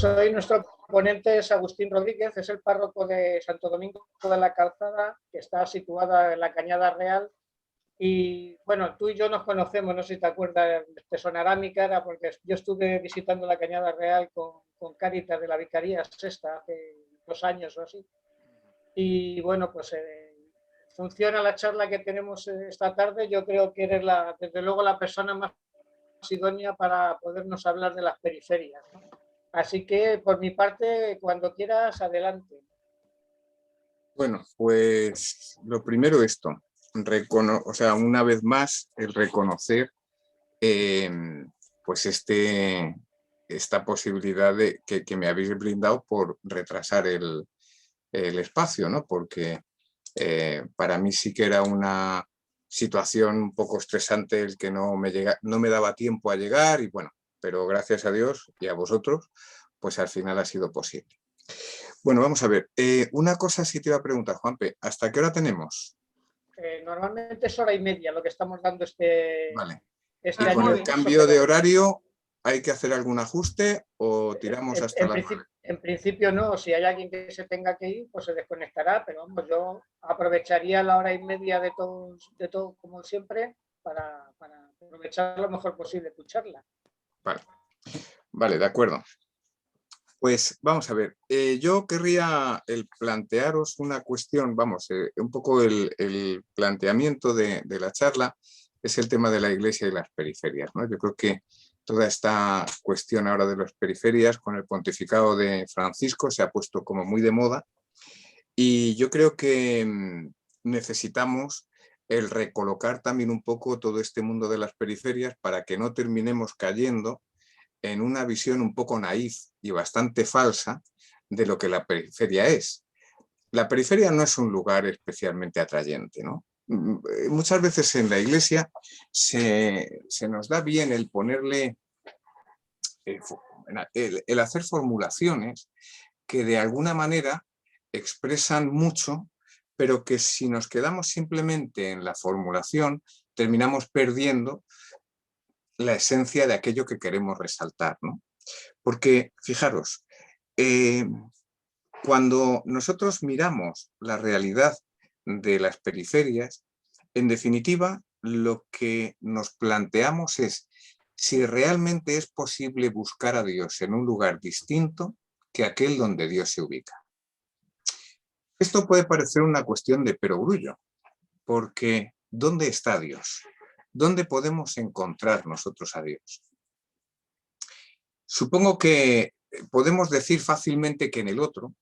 hoy nuestro ponente es Agustín Rodríguez, es el párroco de Santo Domingo de la Calzada, que está situada en la Cañada Real. Y bueno, tú y yo nos conocemos, no sé si te acuerdas, te sonará mi cara, porque yo estuve visitando la Cañada Real con Cáritas de la Vicaría Sexta hace 2 años o así. Y bueno, pues funciona la charla que tenemos esta tarde. Yo creo que eres desde luego la persona más idónea para podernos hablar de las periferias, ¿no? Así que por mi parte, cuando quieras, adelante. Bueno, pues lo primero esto, o sea, una vez más, el reconocer eh, pues esta posibilidad que me habéis brindado por retrasar el espacio, ¿no? Porque para mí sí que era una situación un poco estresante el que no me daba tiempo a llegar y bueno, pero gracias a Dios y a vosotros, pues al final ha sido posible. Bueno, vamos a ver. Una cosa sí te iba a preguntar, Juanpe. ¿Hasta qué hora tenemos? Normalmente es 1 hora y media lo que estamos dando Vale. este ¿Y con año el de curso, cambio de pero horario hay que hacer algún ajuste o tiramos hasta las 9? en principio no. Si hay alguien que se tenga que ir, pues se desconectará, pero vamos, yo aprovecharía la 1 hora y media de todo como siempre, para aprovechar lo mejor posible tu charla. Vale. Vale, de acuerdo. Pues vamos a ver, yo querría plantearos una cuestión, vamos, un poco el planteamiento de la charla es el tema de la iglesia y las periferias, ¿no? Yo creo que toda esta cuestión ahora de las periferias con el pontificado de Francisco se ha puesto como muy de moda y yo creo que necesitamos el recolocar también un poco todo este mundo de las periferias para que no terminemos cayendo en una visión un poco naif y bastante falsa de lo que la periferia es. La periferia no es un lugar especialmente atrayente, ¿no? Muchas veces en la iglesia se nos da bien el ponerle, el hacer formulaciones que de alguna manera expresan mucho, pero que si nos quedamos simplemente en la formulación, terminamos perdiendo la esencia de aquello que queremos resaltar, ¿no? Porque, fijaros, cuando nosotros miramos la realidad de las periferias, en definitiva, lo que nos planteamos es si realmente es posible buscar a Dios en un lugar distinto que aquel donde Dios se ubica. Esto puede parecer una cuestión de perogrullo, porque ¿dónde está Dios? ¿Dónde podemos encontrar nosotros a Dios? Supongo que podemos decir fácilmente que en el otro,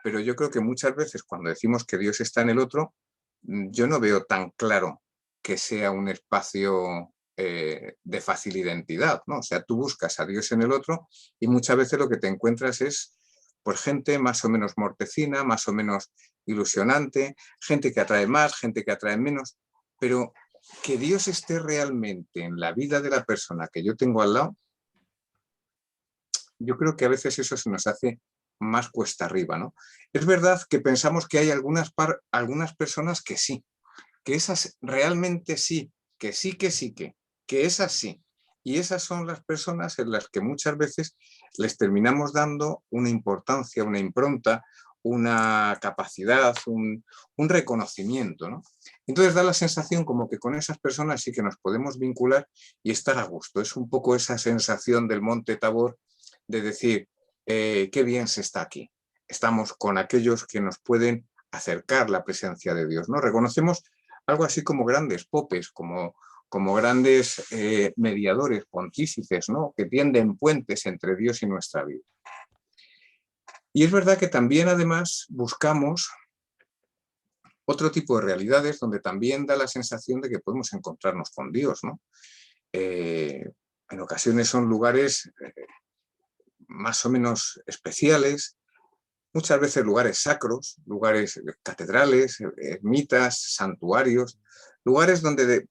pero yo creo que muchas veces cuando decimos que Dios está en el otro, yo no veo tan claro que sea un espacio de fácil identidad, ¿no? O sea, tú buscas a Dios en el otro y muchas veces lo que te encuentras es pues gente más o menos mortecina, más o menos ilusionante, gente que atrae más, gente que atrae menos, pero que Dios esté realmente en la vida de la persona que yo tengo al lado, yo creo que a veces eso se nos hace más cuesta arriba, ¿no? Es verdad que pensamos que hay algunas personas que sí, que esas realmente sí, que esas sí. Y esas son las personas en las que muchas veces les terminamos dando una importancia, una impronta, una capacidad, un reconocimiento, ¿no? Entonces da la sensación como que con esas personas sí que nos podemos vincular y estar a gusto. Es un poco esa sensación del Monte Tabor de decir, qué bien se está aquí. Estamos con aquellos que nos pueden acercar la presencia de Dios, ¿no? Reconocemos algo así como grandes popes, como grandes mediadores pontífices, ¿no? Que tienden puentes entre Dios y nuestra vida. Y es verdad que también además buscamos otro tipo de realidades donde también da la sensación de que podemos encontrarnos con Dios, ¿no? En ocasiones son lugares más o menos especiales, muchas veces lugares sacros, lugares catedrales, ermitas, santuarios, lugares donde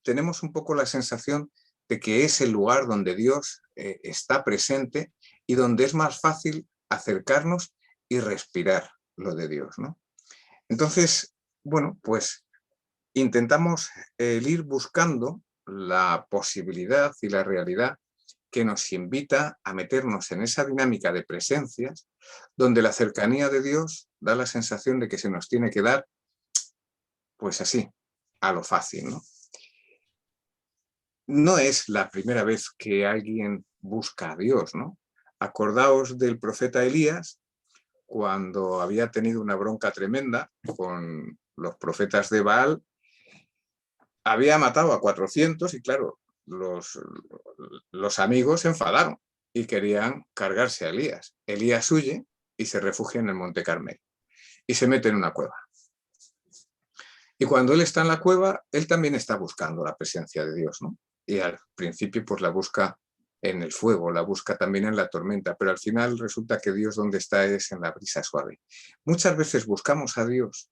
tenemos un poco la sensación de que es el lugar donde Dios está presente y donde es más fácil acercarnos y respirar lo de Dios, ¿no? Entonces, bueno, pues intentamos ir buscando la posibilidad y la realidad que nos invita a meternos en esa dinámica de presencias donde la cercanía de Dios da la sensación de que se nos tiene que dar, pues así, a lo fácil, ¿no? No es la primera vez que alguien busca a Dios, ¿no? Acordaos del profeta Elías, cuando había tenido una bronca tremenda con los profetas de Baal, había matado a 400 y claro, los amigos se enfadaron y querían cargarse a Elías. Elías huye y se refugia en el Monte Carmelo y se mete en una cueva. Y cuando él está en la cueva, él también está buscando la presencia de Dios, ¿no? Y al principio pues la busca en el fuego, la busca también en la tormenta, pero al final resulta que Dios donde está es en la brisa suave. Muchas veces buscamos a Dios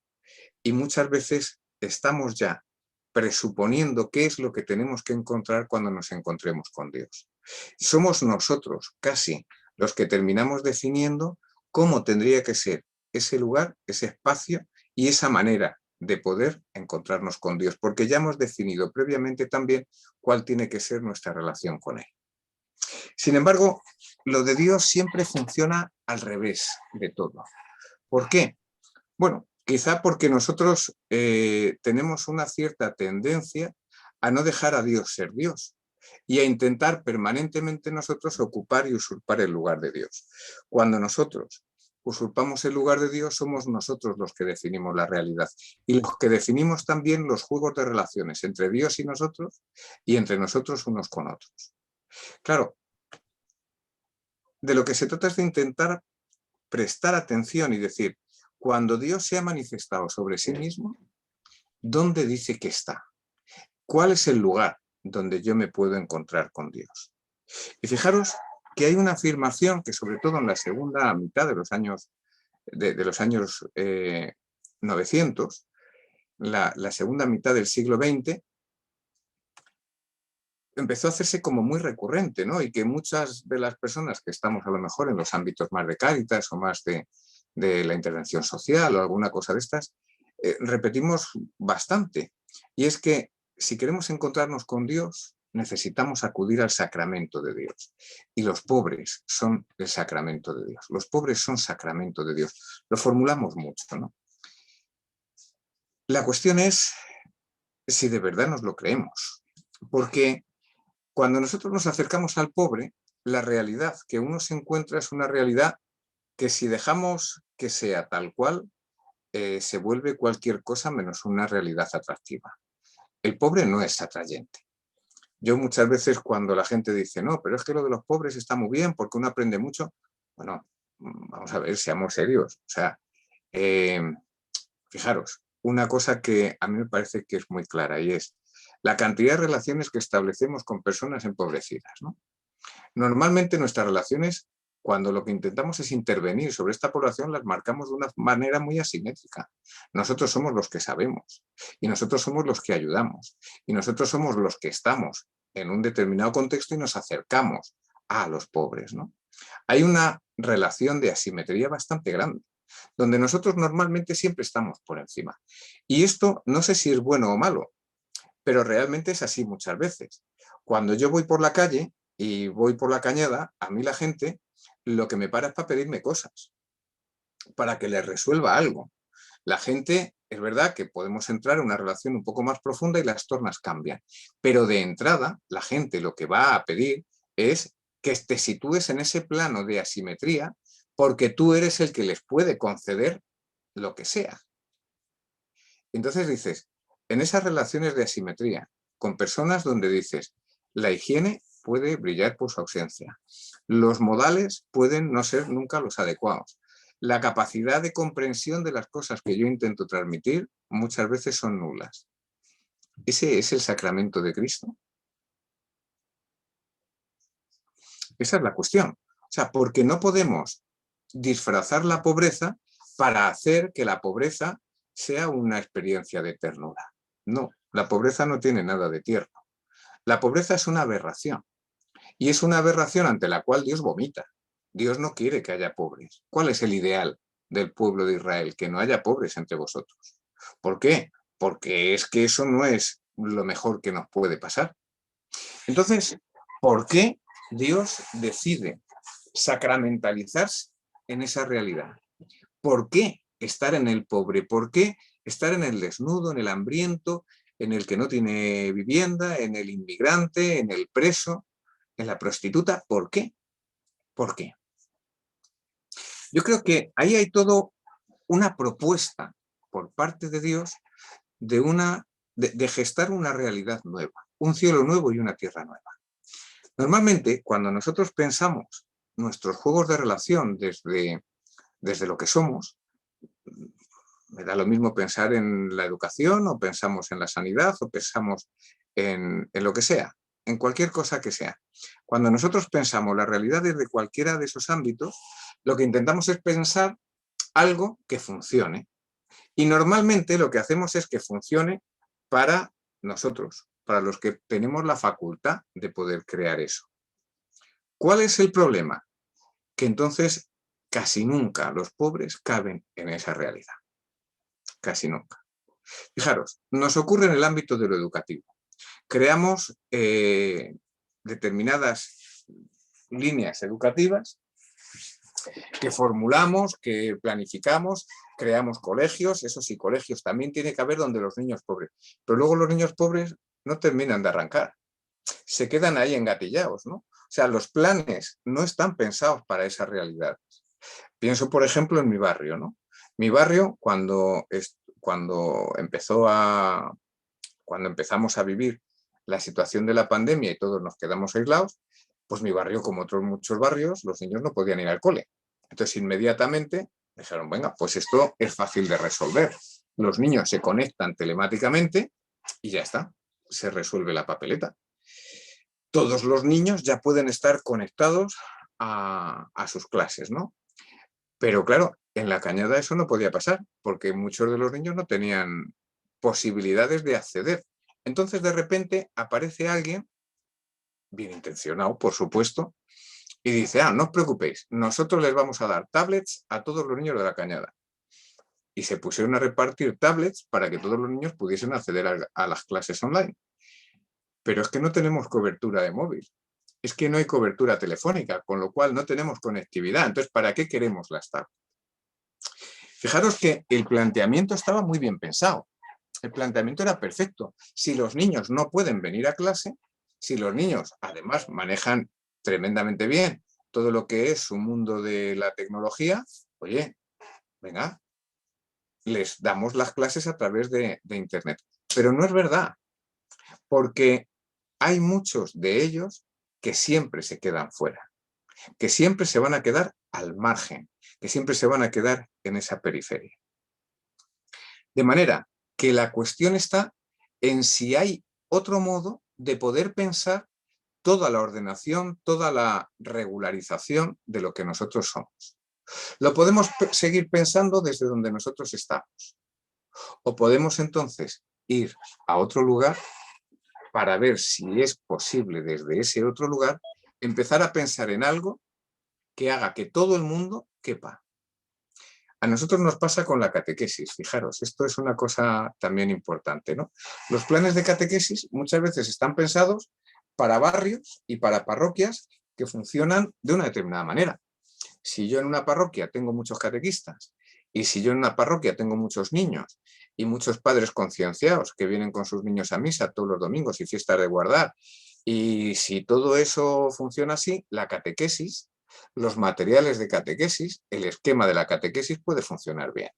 y muchas veces estamos ya presuponiendo qué es lo que tenemos que encontrar cuando nos encontremos con Dios. Somos nosotros casi los que terminamos definiendo cómo tendría que ser ese lugar, ese espacio y esa manera de poder encontrarnos con Dios, porque ya hemos definido previamente también cuál tiene que ser nuestra relación con Él. Sin embargo, lo de Dios siempre funciona al revés de todo. ¿Por qué? Bueno, quizá porque nosotros tenemos una cierta tendencia a no dejar a Dios ser Dios y a intentar permanentemente nosotros ocupar y usurpar el lugar de Dios. Cuando nosotros usurpamos el lugar de Dios, somos nosotros los que definimos la realidad y los que definimos también los juegos de relaciones entre Dios y nosotros y entre nosotros unos con otros. Claro, de lo que se trata es de intentar prestar atención y decir, cuando Dios se ha manifestado sobre sí mismo, ¿dónde dice que está? ¿Cuál es el lugar donde yo me puedo encontrar con Dios? Y fijaros que hay una afirmación que sobre todo en la segunda mitad de los años, de los años 900, la segunda mitad del siglo XX, empezó a hacerse como muy recurrente, ¿no? Y que muchas de las personas que estamos a lo mejor en los ámbitos más de Cáritas o más de la intervención social o alguna cosa de estas, repetimos bastante. Y es que si queremos encontrarnos con Dios, necesitamos acudir al sacramento de Dios. Y los pobres son el sacramento de Dios. Los pobres son sacramento de Dios. Lo formulamos mucho, ¿no? La cuestión es si de verdad nos lo creemos. Porque cuando nosotros nos acercamos al pobre, la realidad que uno se encuentra es una realidad que si dejamos que sea tal cual, se vuelve cualquier cosa menos una realidad atractiva. El pobre no es atrayente. Yo muchas veces cuando la gente dice, no, pero es que lo de los pobres está muy bien porque uno aprende mucho, bueno, vamos a ver, seamos serios. O sea, fijaros, una cosa que a mí me parece que es muy clara y es la cantidad de relaciones que establecemos con personas empobrecidas, ¿no? Normalmente nuestras relaciones, cuando lo que intentamos es intervenir sobre esta población, las marcamos de una manera muy asimétrica. Nosotros somos los que sabemos y nosotros somos los que ayudamos y nosotros somos los que estamos en un determinado contexto y nos acercamos a los pobres, ¿no? Hay una relación de asimetría bastante grande, donde nosotros normalmente siempre estamos por encima. Y esto no sé si es bueno o malo, pero realmente es así muchas veces. Cuando yo voy por la calle y voy por la cañada, a mí la gente lo que me para es para pedirme cosas, para que les resuelva algo. La gente, es verdad que podemos entrar en una relación un poco más profunda y las tornas cambian, pero de entrada la gente lo que va a pedir es que te sitúes en ese plano de asimetría porque tú eres el que les puede conceder lo que sea. Entonces dices, en esas relaciones de asimetría, con personas donde dices, la higiene puede brillar por su ausencia, los modales pueden no ser nunca los adecuados, la capacidad de comprensión de las cosas que yo intento transmitir muchas veces son nulas. ¿Ese es el sacramento de Cristo? Esa es la cuestión. O sea, porque no podemos disfrazar la pobreza para hacer que la pobreza sea una experiencia de ternura. No, la pobreza no tiene nada de tierno. La pobreza es una aberración. Y es una aberración ante la cual Dios vomita. Dios no quiere que haya pobres. ¿Cuál es el ideal del pueblo de Israel? Que no haya pobres entre vosotros. ¿Por qué? Porque es que eso no es lo mejor que nos puede pasar. Entonces, ¿por qué Dios decide sacramentalizarse en esa realidad. ¿Por qué estar en el pobre? ¿Por qué estar en el desnudo, en el hambriento, en el que no tiene vivienda, en el inmigrante, en el preso, en la prostituta? ¿Por qué? ¿Por qué? Yo creo que ahí hay todo una propuesta por parte de Dios de gestar una realidad nueva, un cielo nuevo y una tierra nueva. Normalmente, cuando nosotros pensamos nuestros juegos de relación desde lo que somos, me da lo mismo pensar en la educación o pensamos en la sanidad o pensamos en lo que sea, en cualquier cosa que sea. Cuando nosotros pensamos la realidad desde cualquiera de esos ámbitos, lo que intentamos es pensar algo que funcione. Y normalmente lo que hacemos es que funcione para nosotros, para los que tenemos la facultad de poder crear eso. ¿Cuál es el problema? Que entonces casi nunca los pobres caben en esa realidad. Casi nunca. Fijaros, nos ocurre en el ámbito de lo educativo. Creamos determinadas líneas educativas que formulamos, que planificamos, creamos colegios, eso sí, colegios también tiene que haber donde los niños pobres, pero luego los niños pobres no terminan de arrancar, se quedan ahí engatillados, ¿no? O sea, los planes no están pensados para esa realidad. Pienso, por ejemplo, en mi barrio, ¿no? Mi barrio, cuando empezamos a vivir la situación de la pandemia y todos nos quedamos aislados, pues mi barrio, como otros muchos barrios, los niños no podían ir al cole. Entonces, inmediatamente dijeron, venga, pues esto es fácil de resolver. Los niños se conectan telemáticamente y ya está, se resuelve la papeleta. Todos los niños ya pueden estar conectados a sus clases, ¿no? Pero claro, en la Cañada eso no podía pasar, porque muchos de los niños no tenían posibilidades de acceder. Entonces, de repente, aparece alguien, bien intencionado, por supuesto, y dice, no os preocupéis, nosotros les vamos a dar tablets a todos los niños de la Cañada. Y se pusieron a repartir tablets para que todos los niños pudiesen acceder a las clases online. Pero es que no tenemos cobertura de móvil, es que no hay cobertura telefónica, con lo cual no tenemos conectividad. Entonces, ¿para qué queremos las tablets? Fijaros que el planteamiento estaba muy bien pensado. El planteamiento era perfecto. Si los niños no pueden venir a clase, si los niños además manejan tremendamente bien todo lo que es su mundo de la tecnología, oye, venga, les damos las clases a través de Internet. Pero no es verdad, porque hay muchos de ellos que siempre se quedan fuera, que siempre se van a quedar al margen, que siempre se van a quedar en esa periferia. De manera que la cuestión está en si hay otro modo de poder pensar toda la ordenación, toda la regularización de lo que nosotros somos. Lo podemos seguir pensando desde donde nosotros estamos. O podemos entonces ir a otro lugar para ver si es posible desde ese otro lugar empezar a pensar en algo que haga que todo el mundo quepa. A nosotros nos pasa con la catequesis, fijaros, esto es una cosa también importante, ¿no? Los planes de catequesis muchas veces están pensados para barrios y para parroquias que funcionan de una determinada manera. Si yo en una parroquia tengo muchos catequistas y si yo en una parroquia tengo muchos niños y muchos padres concienciados que vienen con sus niños a misa todos los domingos y fiestas de guardar, y si todo eso funciona así, la catequesis, los materiales de catequesis, el esquema de la catequesis puede funcionar bien.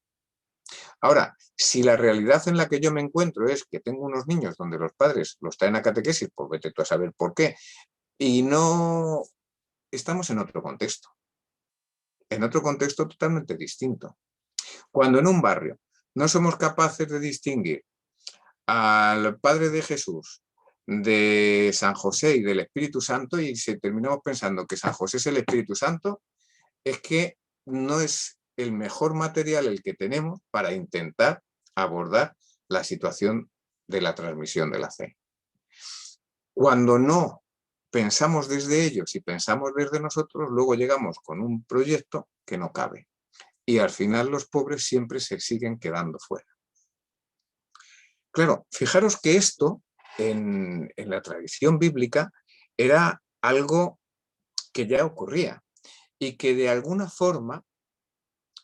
Ahora, si la realidad en la que yo me encuentro es que tengo unos niños donde los padres los traen a catequesis, pues vete tú a saber por qué, y no estamos en otro contexto totalmente distinto. Cuando en un barrio no somos capaces de distinguir al Padre de Jesús, de San José y del Espíritu Santo, y si terminamos pensando que San José es el Espíritu Santo, es que no es el mejor material el que tenemos para intentar abordar la situación de la transmisión de la fe. Cuando no pensamos desde ellos y pensamos desde nosotros, luego llegamos con un proyecto que no cabe. Y al final los pobres siempre se siguen quedando fuera. Claro, fijaros que esto en la tradición bíblica era algo que ya ocurría y que de alguna forma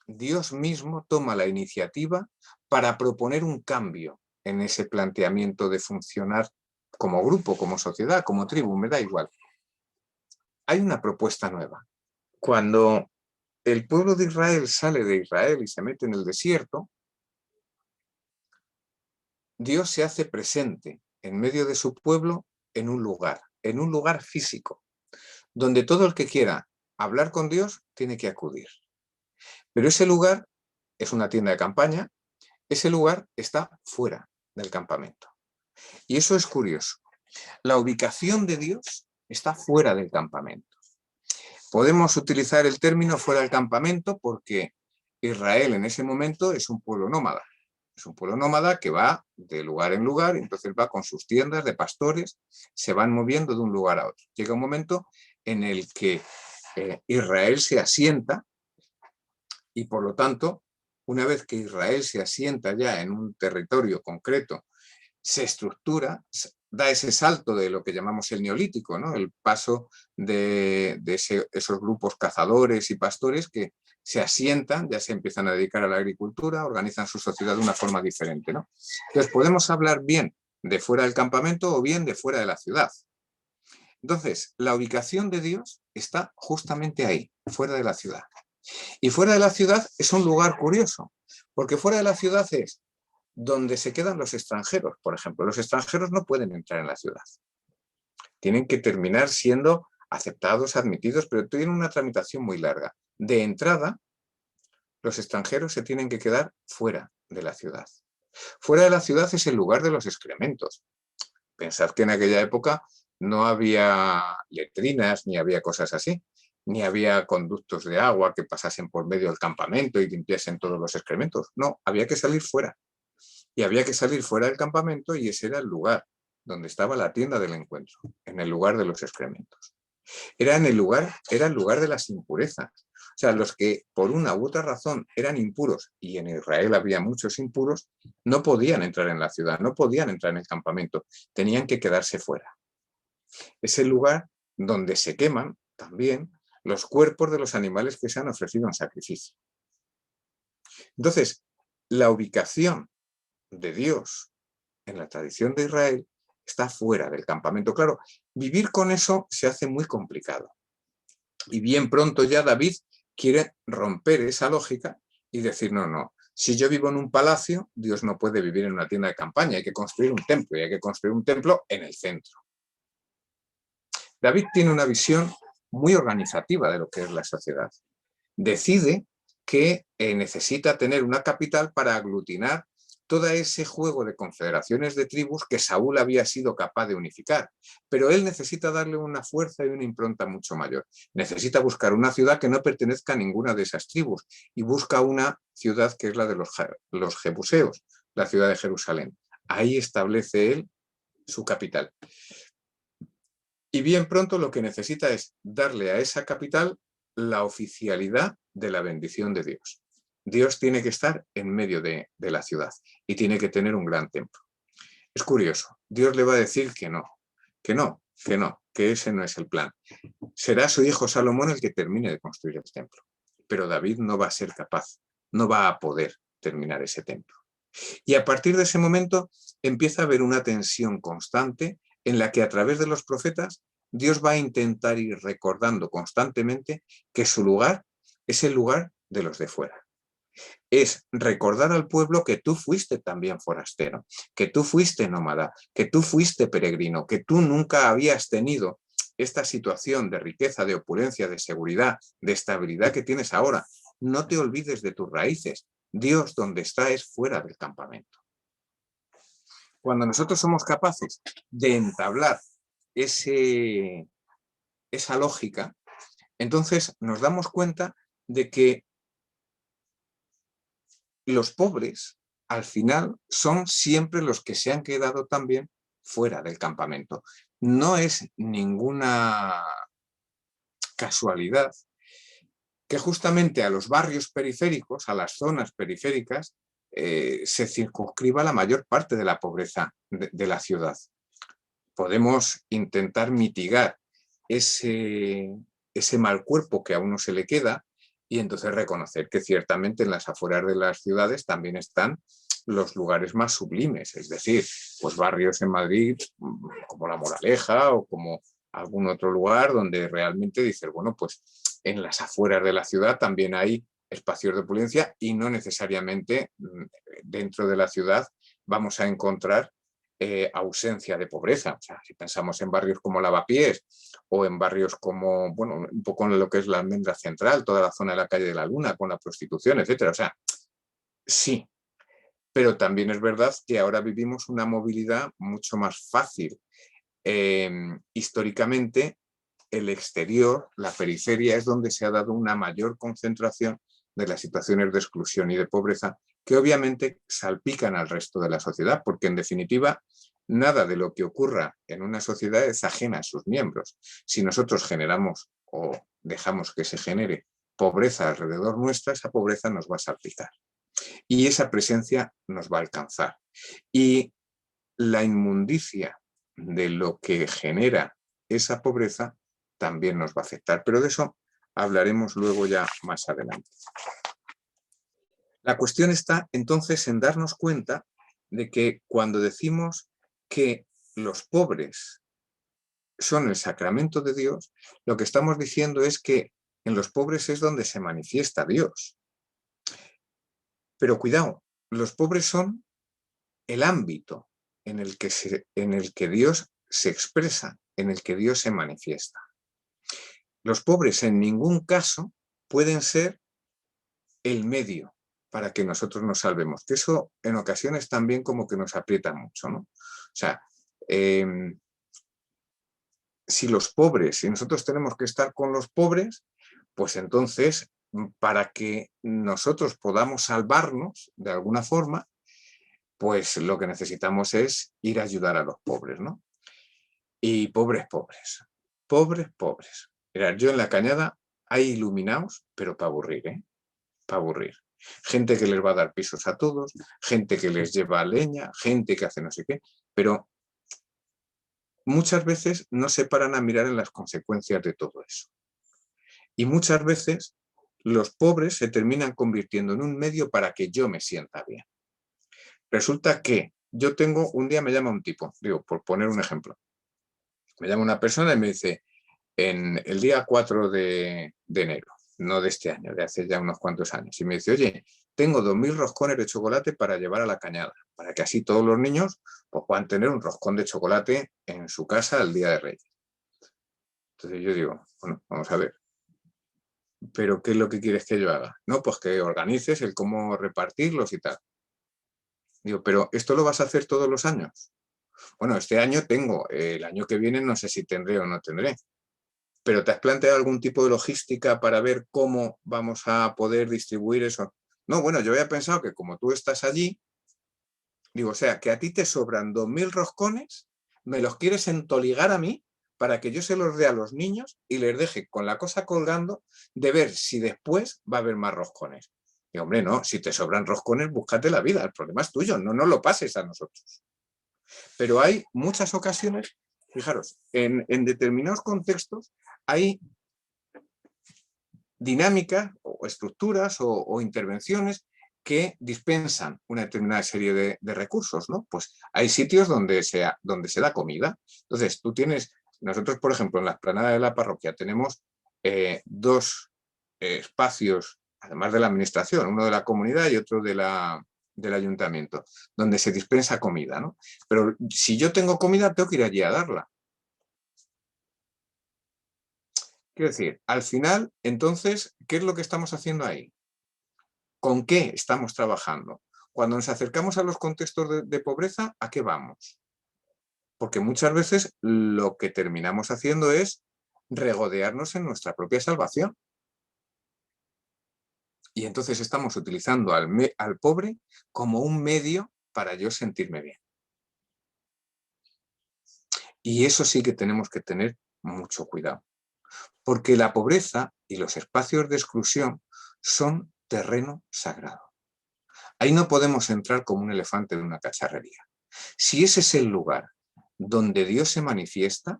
Dios mismo toma la iniciativa para proponer un cambio en ese planteamiento de funcionar como grupo, como sociedad, como tribu, me da igual. Hay una propuesta nueva. Cuando el pueblo de Israel sale de Israel y se mete en el desierto, Dios se hace presente en medio de su pueblo en un lugar físico, donde todo el que quiera hablar con Dios tiene que acudir. Pero ese lugar es una tienda de campaña, ese lugar está fuera del campamento. Y eso es curioso. La ubicación de Dios está fuera del campamento. Podemos utilizar el término fuera del campamento porque Israel en ese momento es un pueblo nómada. Es un pueblo nómada que va de lugar en lugar, entonces va con sus tiendas de pastores, se van moviendo de un lugar a otro. Llega un momento en el que Israel se asienta y por lo tanto, una vez que Israel se asienta ya en un territorio concreto, se estructura, da ese salto de lo que llamamos el neolítico, ¿no? El paso de esos grupos cazadores y pastores que se asientan, ya se empiezan a dedicar a la agricultura, organizan su sociedad de una forma diferente, ¿no? Entonces podemos hablar bien de fuera del campamento o bien de fuera de la ciudad. Entonces, la ubicación de Dios está justamente ahí, fuera de la ciudad. Y fuera de la ciudad es un lugar curioso, porque fuera de la ciudad es donde se quedan los extranjeros, por ejemplo. Los extranjeros no pueden entrar en la ciudad. Tienen que terminar siendo aceptados, admitidos, pero tienen una tramitación muy larga. De entrada, los extranjeros se tienen que quedar fuera de la ciudad. Fuera de la ciudad es el lugar de los excrementos. Pensad que en aquella época no había letrinas ni había cosas así, ni había conductos de agua que pasasen por medio del campamento y limpiasen todos los excrementos. No, había que salir fuera. Y había que salir fuera del campamento y ese era el lugar donde estaba la tienda del encuentro, en el lugar de los excrementos. Era el lugar de las impurezas. O sea, los que por una u otra razón eran impuros, y en Israel había muchos impuros, no podían entrar en la ciudad, no podían entrar en el campamento, tenían que quedarse fuera. Es el lugar donde se queman también los cuerpos de los animales que se han ofrecido en sacrificio. Entonces, la ubicación de Dios en la tradición de Israel está fuera del campamento. Claro, vivir con eso se hace muy complicado. Y bien pronto ya David quiere romper esa lógica y decir, no, si yo vivo en un palacio, Dios no puede vivir en una tienda de campaña, hay que construir un templo y hay que construir un templo en el centro. David tiene una visión muy organizativa de lo que es la sociedad. Decide que necesita tener una capital para aglutinar todo ese juego de confederaciones de tribus que Saúl había sido capaz de unificar. Pero él necesita darle una fuerza y una impronta mucho mayor. Necesita buscar una ciudad que no pertenezca a ninguna de esas tribus y busca una ciudad que es la de los jebuseos, la ciudad de Jerusalén. Ahí establece él su capital. Y bien pronto lo que necesita es darle a esa capital la oficialidad de la bendición de Dios. Dios tiene que estar en medio de la ciudad y tiene que tener un gran templo. Es curioso, Dios le va a decir que no, que ese no es el plan. Será su hijo Salomón el que termine de construir el templo, pero David no va a ser capaz, no va a poder terminar ese templo. Y a partir de ese momento empieza a haber una tensión constante en la que a través de los profetas Dios va a intentar ir recordando constantemente que su lugar es el lugar de los de fuera. Es recordar al pueblo que tú fuiste también forastero, que tú fuiste nómada, que tú fuiste peregrino, que tú nunca habías tenido esta situación de riqueza, de opulencia, de seguridad, de estabilidad que tienes ahora. No te olvides de tus raíces. Dios donde está es fuera del campamento. Cuando nosotros somos capaces de entablar esa lógica, entonces nos damos cuenta de que los pobres, al final, son siempre los que se han quedado también fuera del campamento. No es ninguna casualidad que justamente a los barrios periféricos, a las zonas periféricas, se circunscriba la mayor parte de la pobreza de la ciudad. Podemos intentar mitigar ese ese mal cuerpo que a uno se le queda, y entonces reconocer que ciertamente en las afueras de las ciudades también están los lugares más sublimes, es decir, pues barrios en Madrid como La Moraleja o como algún otro lugar donde realmente dices, bueno, pues en las afueras de la ciudad también hay espacios de opulencia y no necesariamente dentro de la ciudad vamos a encontrar ausencia de pobreza. O sea, si pensamos en barrios como Lavapiés o en barrios como, bueno, un poco en lo que es la Almendra Central, toda la zona de la calle de la Luna con la prostitución, etcétera. O sea, sí, pero también es verdad que ahora vivimos una movilidad mucho más fácil. Históricamente, el exterior, la periferia, es donde se ha dado una mayor concentración de las situaciones de exclusión y de pobreza que obviamente salpican al resto de la sociedad, porque en definitiva nada de lo que ocurra en una sociedad es ajena a sus miembros. Si nosotros generamos o dejamos que se genere pobreza alrededor nuestra, esa pobreza nos va a salpicar y esa presencia nos va a alcanzar. Y la inmundicia de lo que genera esa pobreza también nos va a afectar, pero de eso hablaremos luego ya más adelante. La cuestión está entonces en darnos cuenta de que cuando decimos que los pobres son el sacramento de Dios, lo que estamos diciendo es que en los pobres es donde se manifiesta Dios. Pero cuidado, los pobres son el ámbito en el que Dios se expresa, en el que Dios se manifiesta. Los pobres en ningún caso pueden ser el medio para que nosotros nos salvemos, que eso en ocasiones también como que nos aprieta mucho, ¿no? O sea, si los pobres, si nosotros tenemos que estar con los pobres, pues entonces, para que nosotros podamos salvarnos de alguna forma, pues lo que necesitamos es ir a ayudar a los pobres, ¿no? Y pobres, pobres, pobres, pobres. Mirad, yo en la Cañada hay iluminados, pero para aburrir, ¿eh? Para aburrir. Gente que les va a dar pisos a todos, gente que les lleva leña, gente que hace no sé qué, pero muchas veces no se paran a mirar en las consecuencias de todo eso. Y muchas veces los pobres se terminan convirtiendo en un medio para que yo me sienta bien. Resulta que yo tengo, un día me llama un tipo, digo, por poner un ejemplo, me llama una persona y me dice, en el día 4 de enero, no de este año, de hace ya unos cuantos años, y me dice, oye, tengo 2000 roscones de chocolate para llevar a la Cañada, para que así todos los niños pues, puedan tener un roscón de chocolate en su casa el día de Reyes. Entonces yo digo, bueno, vamos a ver, ¿pero qué es lo que quieres que yo haga? No, pues que organices el cómo repartirlos y tal. Digo, pero ¿esto lo vas a hacer todos los años? Bueno, este año tengo, el año que viene no sé si tendré o no tendré. ¿Pero te has planteado algún tipo de logística para ver cómo vamos a poder distribuir eso? No, bueno, yo había pensado que como tú estás allí, digo, o sea, que a ti te sobran 2000 roscones, me los quieres entoligar a mí para que yo se los dé a los niños y les deje con la cosa colgando de ver si después va a haber más roscones. Y hombre, no, si te sobran roscones, búscate la vida, el problema es tuyo, no nos lo pases a nosotros. Pero hay muchas ocasiones, fijaros, en determinados contextos hay dinámicas o estructuras o intervenciones que dispensan una determinada serie de recursos, ¿no? Pues hay sitios donde se da comida. Entonces, tú tienes, nosotros, por ejemplo, en la explanada de la parroquia tenemos dos espacios, además de la administración, uno de la comunidad y otro del ayuntamiento, donde se dispensa comida, ¿no? Pero si yo tengo comida, tengo que ir allí a darla. Quiero decir, al final, entonces, ¿qué es lo que estamos haciendo ahí? ¿Con qué estamos trabajando? Cuando nos acercamos a los contextos de pobreza, ¿a qué vamos? Porque muchas veces lo que terminamos haciendo es regodearnos en nuestra propia salvación. Y entonces estamos utilizando al pobre como un medio para yo sentirme bien. Y eso sí que tenemos que tener mucho cuidado. Porque la pobreza y los espacios de exclusión son terreno sagrado. Ahí no podemos entrar como un elefante en una cacharrería. Si ese es el lugar donde Dios se manifiesta,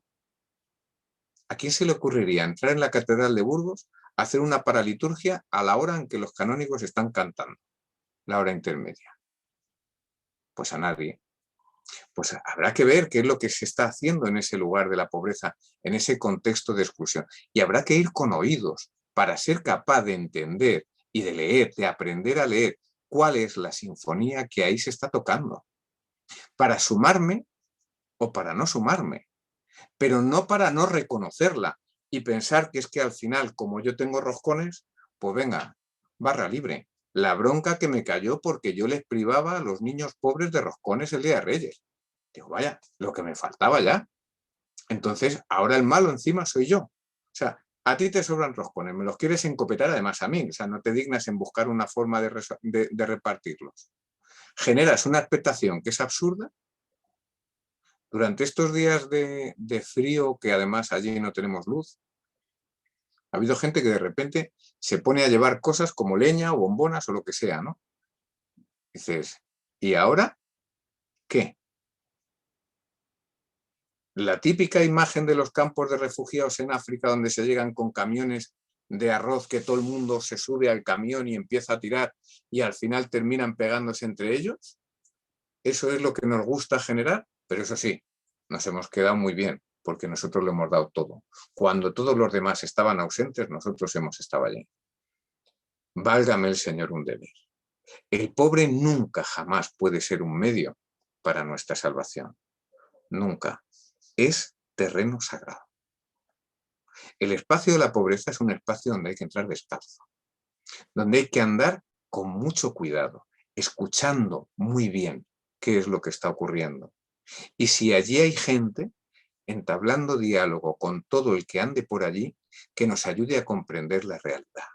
¿A quién se le ocurriría entrar en la Catedral de Burgos a hacer una paraliturgia a la hora en que los canónigos están cantando, la hora intermedia? Pues a nadie. Pues habrá que ver qué es lo que se está haciendo en ese lugar de la pobreza, en ese contexto de exclusión. Y habrá que ir con oídos para ser capaz de entender y de leer, de aprender a leer cuál es la sinfonía que ahí se está tocando. Para sumarme o para no sumarme, pero no para no reconocerla y pensar que es que al final, como yo tengo roscones, pues venga, barra libre. La bronca que me cayó porque yo les privaba a los niños pobres de roscones el día de Reyes. Digo, vaya, lo que me faltaba ya. Entonces, ahora el malo encima soy yo. O sea, a ti te sobran roscones, me los quieres encopetar además a mí. O sea, no te dignas en buscar una forma de repartirlos. Generas una expectación que es absurda. Durante estos días de frío, que además allí no tenemos luz, ha habido gente que de repente se pone a llevar cosas como leña o bombonas o lo que sea, ¿no? Dices, ¿y ahora qué? La típica imagen de los campos de refugiados en África donde se llegan con camiones de arroz que todo el mundo se sube al camión y empieza a tirar y al final terminan pegándose entre ellos. Eso es lo que nos gusta generar, pero eso sí, nos hemos quedado muy bien porque nosotros lo hemos dado todo. Cuando todos los demás estaban ausentes, nosotros hemos estado allí. Válgame el Señor un deber. El pobre nunca jamás puede ser un medio para nuestra salvación. Nunca. Es terreno sagrado. El espacio de la pobreza es un espacio donde hay que entrar descalzo, donde hay que andar con mucho cuidado, escuchando muy bien qué es lo que está ocurriendo. Y si allí hay gente, entablando diálogo con todo el que ande por allí, que nos ayude a comprender la realidad.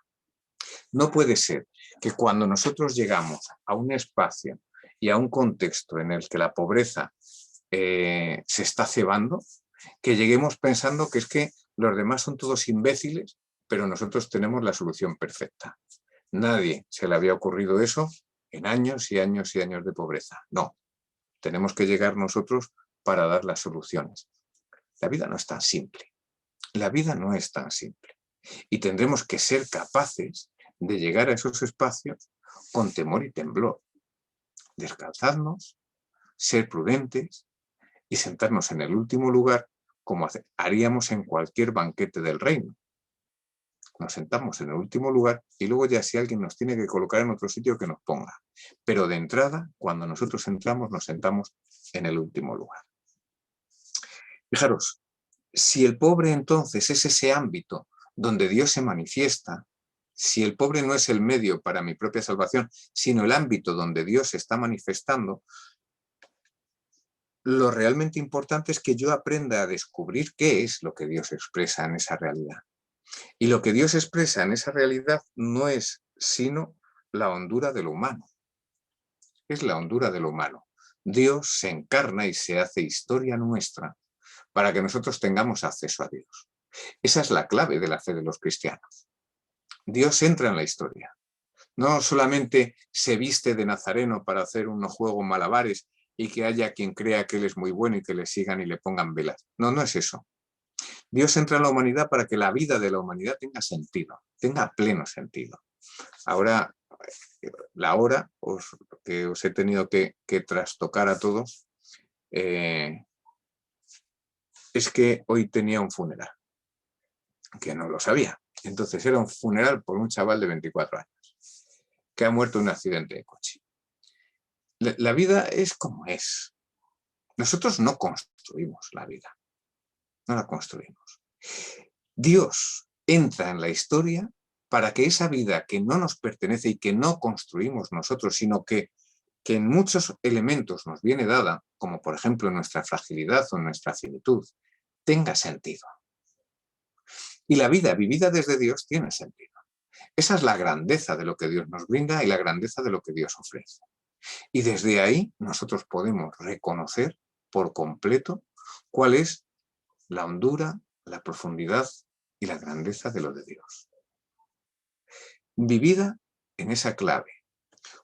No puede ser que cuando nosotros llegamos a un espacio y a un contexto en el que la pobreza se está cebando, que lleguemos pensando que es que los demás son todos imbéciles, pero nosotros tenemos la solución perfecta. Nadie se le había ocurrido eso en años y años y años de pobreza. No, tenemos que llegar nosotros para dar las soluciones. La vida no es tan simple. La vida no es tan simple. Y tendremos que ser capaces de llegar a esos espacios con temor y temblor. Descalzarnos, ser prudentes y sentarnos en el último lugar como haríamos en cualquier banquete del reino. Nos sentamos en el último lugar y luego ya si alguien nos tiene que colocar en otro sitio que nos ponga. Pero de entrada, cuando nosotros entramos, nos sentamos en el último lugar. Fijaros, si el pobre entonces es ese ámbito donde Dios se manifiesta, si el pobre no es el medio para mi propia salvación, sino el ámbito donde Dios se está manifestando, lo realmente importante es que yo aprenda a descubrir qué es lo que Dios expresa en esa realidad. Y lo que Dios expresa en esa realidad no es sino la hondura de lo humano. Es la hondura de lo humano. Dios se encarna y se hace historia nuestra para que nosotros tengamos acceso a Dios. Esa es la clave de la fe de los cristianos. Dios entra en la historia. No solamente se viste de nazareno para hacer unos juegos malabares y que haya quien crea que él es muy bueno y que le sigan y le pongan velas. No, no es eso. Dios entra en la humanidad para que la vida de la humanidad tenga sentido, tenga pleno sentido. Ahora, la hora que os he tenido que trastocar a todos, es que hoy tenía un funeral, que no lo sabía. Entonces era un funeral por un chaval de 24 años, que ha muerto en un accidente de coche. La vida es como es. Nosotros no construimos la vida, no la construimos. Dios entra en la historia para que esa vida que no nos pertenece y que no construimos nosotros, sino que en muchos elementos nos viene dada, como por ejemplo nuestra fragilidad o nuestra finitud, tenga sentido. Y la vida vivida desde Dios tiene sentido. Esa es la grandeza de lo que Dios nos brinda y la grandeza de lo que Dios ofrece. Y desde ahí nosotros podemos reconocer por completo cuál es la hondura, la profundidad y la grandeza de lo de Dios. Vivida en esa clave.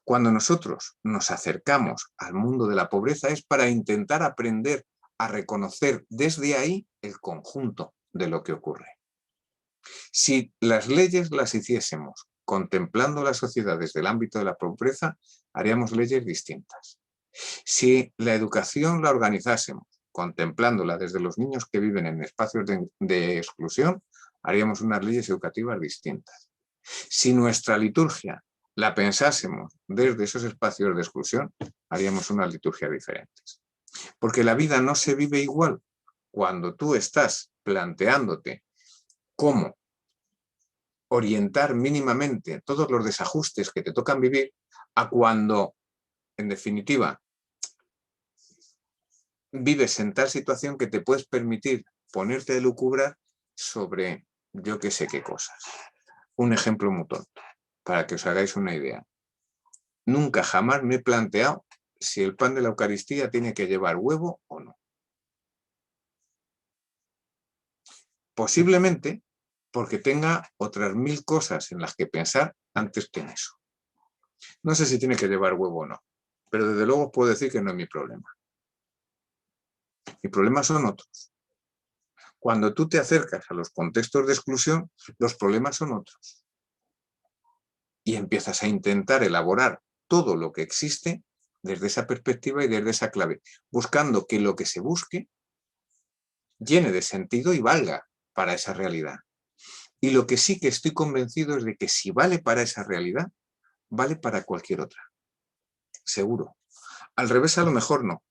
Cuando nosotros nos acercamos al mundo de la pobreza es para intentar aprender a reconocer desde ahí el conjunto de lo que ocurre. Si las leyes las hiciésemos contemplando la sociedad desde el ámbito de la pobreza, haríamos leyes distintas. Si la educación la organizásemos contemplándola desde los niños que viven en espacios de exclusión, haríamos unas leyes educativas distintas. Si nuestra liturgia la pensásemos desde esos espacios de exclusión, haríamos unas liturgias diferentes. Porque la vida no se vive igual cuando tú estás planteándote cómo orientar mínimamente todos los desajustes que te tocan vivir, a cuando, en definitiva, vives en tal situación que te puedes permitir ponerte a lucubrar sobre yo que sé qué cosas. Un ejemplo muy tonto, para que os hagáis una idea. Nunca jamás me he planteado si el pan de la Eucaristía tiene que llevar huevo o no. Posiblemente porque tenga otras 1000 cosas en las que pensar antes que en eso. No sé si tiene que llevar huevo o no, pero desde luego puedo decir que no es mi problema. Mi problema son otros. Cuando tú te acercas a los contextos de exclusión, los problemas son otros. Y empiezas a intentar elaborar todo lo que existe desde esa perspectiva y desde esa clave, buscando que lo que se busque llene de sentido y valga para esa realidad. Y lo que sí que estoy convencido es de que si vale para esa realidad, vale para cualquier otra. Seguro. Al revés, a lo mejor no.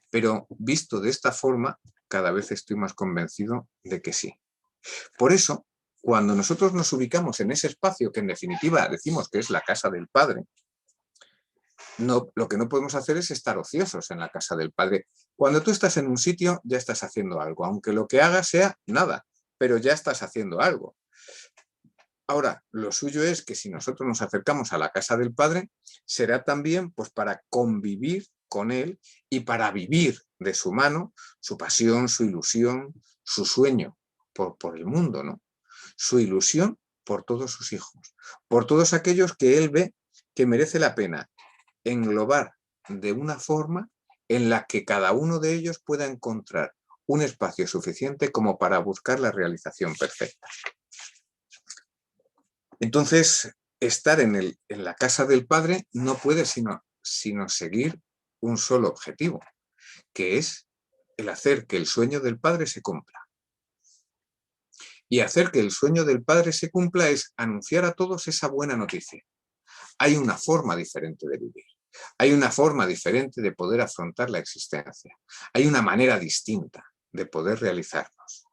Pero visto de esta forma, cada vez estoy más convencido de que sí. Por eso, cuando nosotros nos ubicamos en ese espacio, que en definitiva decimos que es la casa del Padre, no, lo que no podemos hacer es estar ociosos en la casa del Padre. Cuando tú estás en un sitio, ya estás haciendo algo, aunque lo que hagas sea nada, pero ya estás haciendo algo. Ahora, lo suyo es que si nosotros nos acercamos a la casa del Padre, será también pues, para convivir con Él y para vivir de su mano su pasión, su ilusión, su sueño por el mundo, ¿no? Su ilusión por todos sus hijos, por todos aquellos que Él ve que merece la pena englobar de una forma en la que cada uno de ellos pueda encontrar un espacio suficiente como para buscar la realización perfecta. Entonces, estar en la casa del Padre no puede sino seguir un solo objetivo, que es el hacer que el sueño del Padre se cumpla. Y hacer que el sueño del Padre se cumpla es anunciar a todos esa buena noticia. Hay una forma diferente de vivir. Hay una forma diferente de poder afrontar la existencia. Hay una manera distinta de poder realizarnos.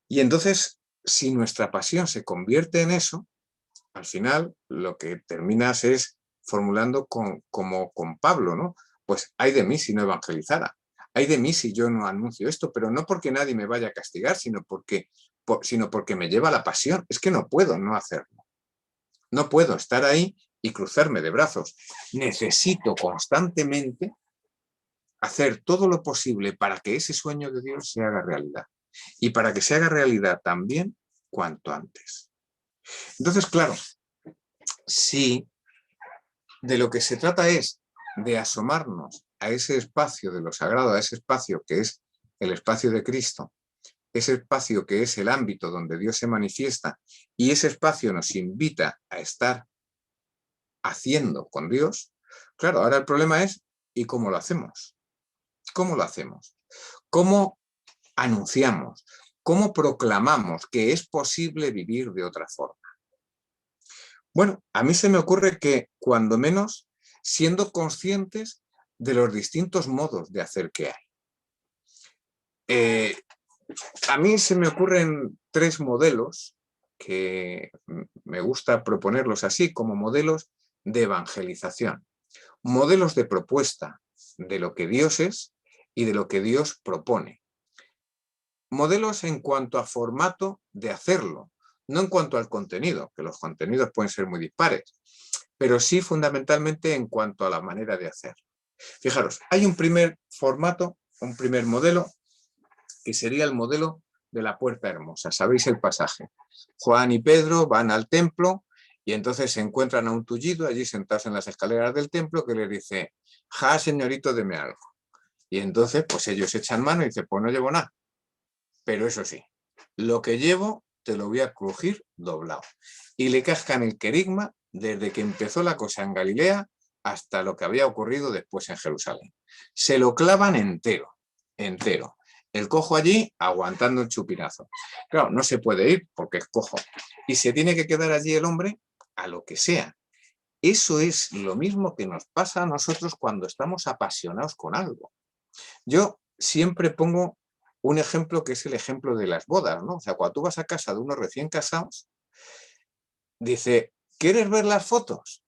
Y entonces, si nuestra pasión se convierte en eso, al final lo que terminas es formulando como con Pablo, ¿no? Pues ay de mí si no evangelizara. Ay de mí si yo no anuncio esto, pero no porque nadie me vaya a castigar, sino porque me lleva la pasión. Es que no puedo no hacerlo. No puedo estar ahí y cruzarme de brazos. Necesito constantemente hacer todo lo posible para que ese sueño de Dios se haga realidad. Y para que se haga realidad también cuanto antes. Entonces, claro, si de lo que se trata es de asomarnos a ese espacio de lo sagrado, a ese espacio que es el espacio de Cristo, ese espacio que es el ámbito donde Dios se manifiesta, y ese espacio nos invita a estar haciendo con Dios, claro, ahora el problema es ¿y cómo lo hacemos? ¿Cómo lo hacemos? ¿Cómo anunciamos? ¿Cómo proclamamos que es posible vivir de otra forma? Bueno, a mí se me ocurre que, cuando menos, siendo conscientes de los distintos modos de hacer que hay. A mí se me ocurren 3 modelos que me gusta proponerlos así, como modelos de evangelización, modelos de propuesta de lo que Dios es y de lo que Dios propone. Modelos en cuanto a formato de hacerlo, no en cuanto al contenido, que los contenidos pueden ser muy dispares, pero sí fundamentalmente en cuanto a la manera de hacer. Fijaros, hay un primer formato, un primer modelo, que sería el modelo de la puerta hermosa. Sabéis el pasaje. Juan y Pedro van al templo y entonces se encuentran a un tullido allí sentados en las escaleras del templo que les dice, ja, señorito, deme algo. Y entonces, pues ellos echan mano y dicen, pues no llevo nada. pero eso sí, lo que llevo te lo voy a crujir doblado. Y le cascan el querigma desde que empezó la cosa en Galilea hasta lo que había ocurrido después en Jerusalén. Se lo clavan entero, entero. El cojo allí aguantando el chupinazo. Claro, no se puede ir porque es cojo. Y se tiene que quedar allí el hombre a lo que sea. Eso es lo mismo que nos pasa a nosotros cuando estamos apasionados con algo. Yo siempre pongo un ejemplo que es el ejemplo de las bodas, ¿no? O sea, cuando tú vas a casa de unos recién casados, dice, ¿quieres ver las fotos?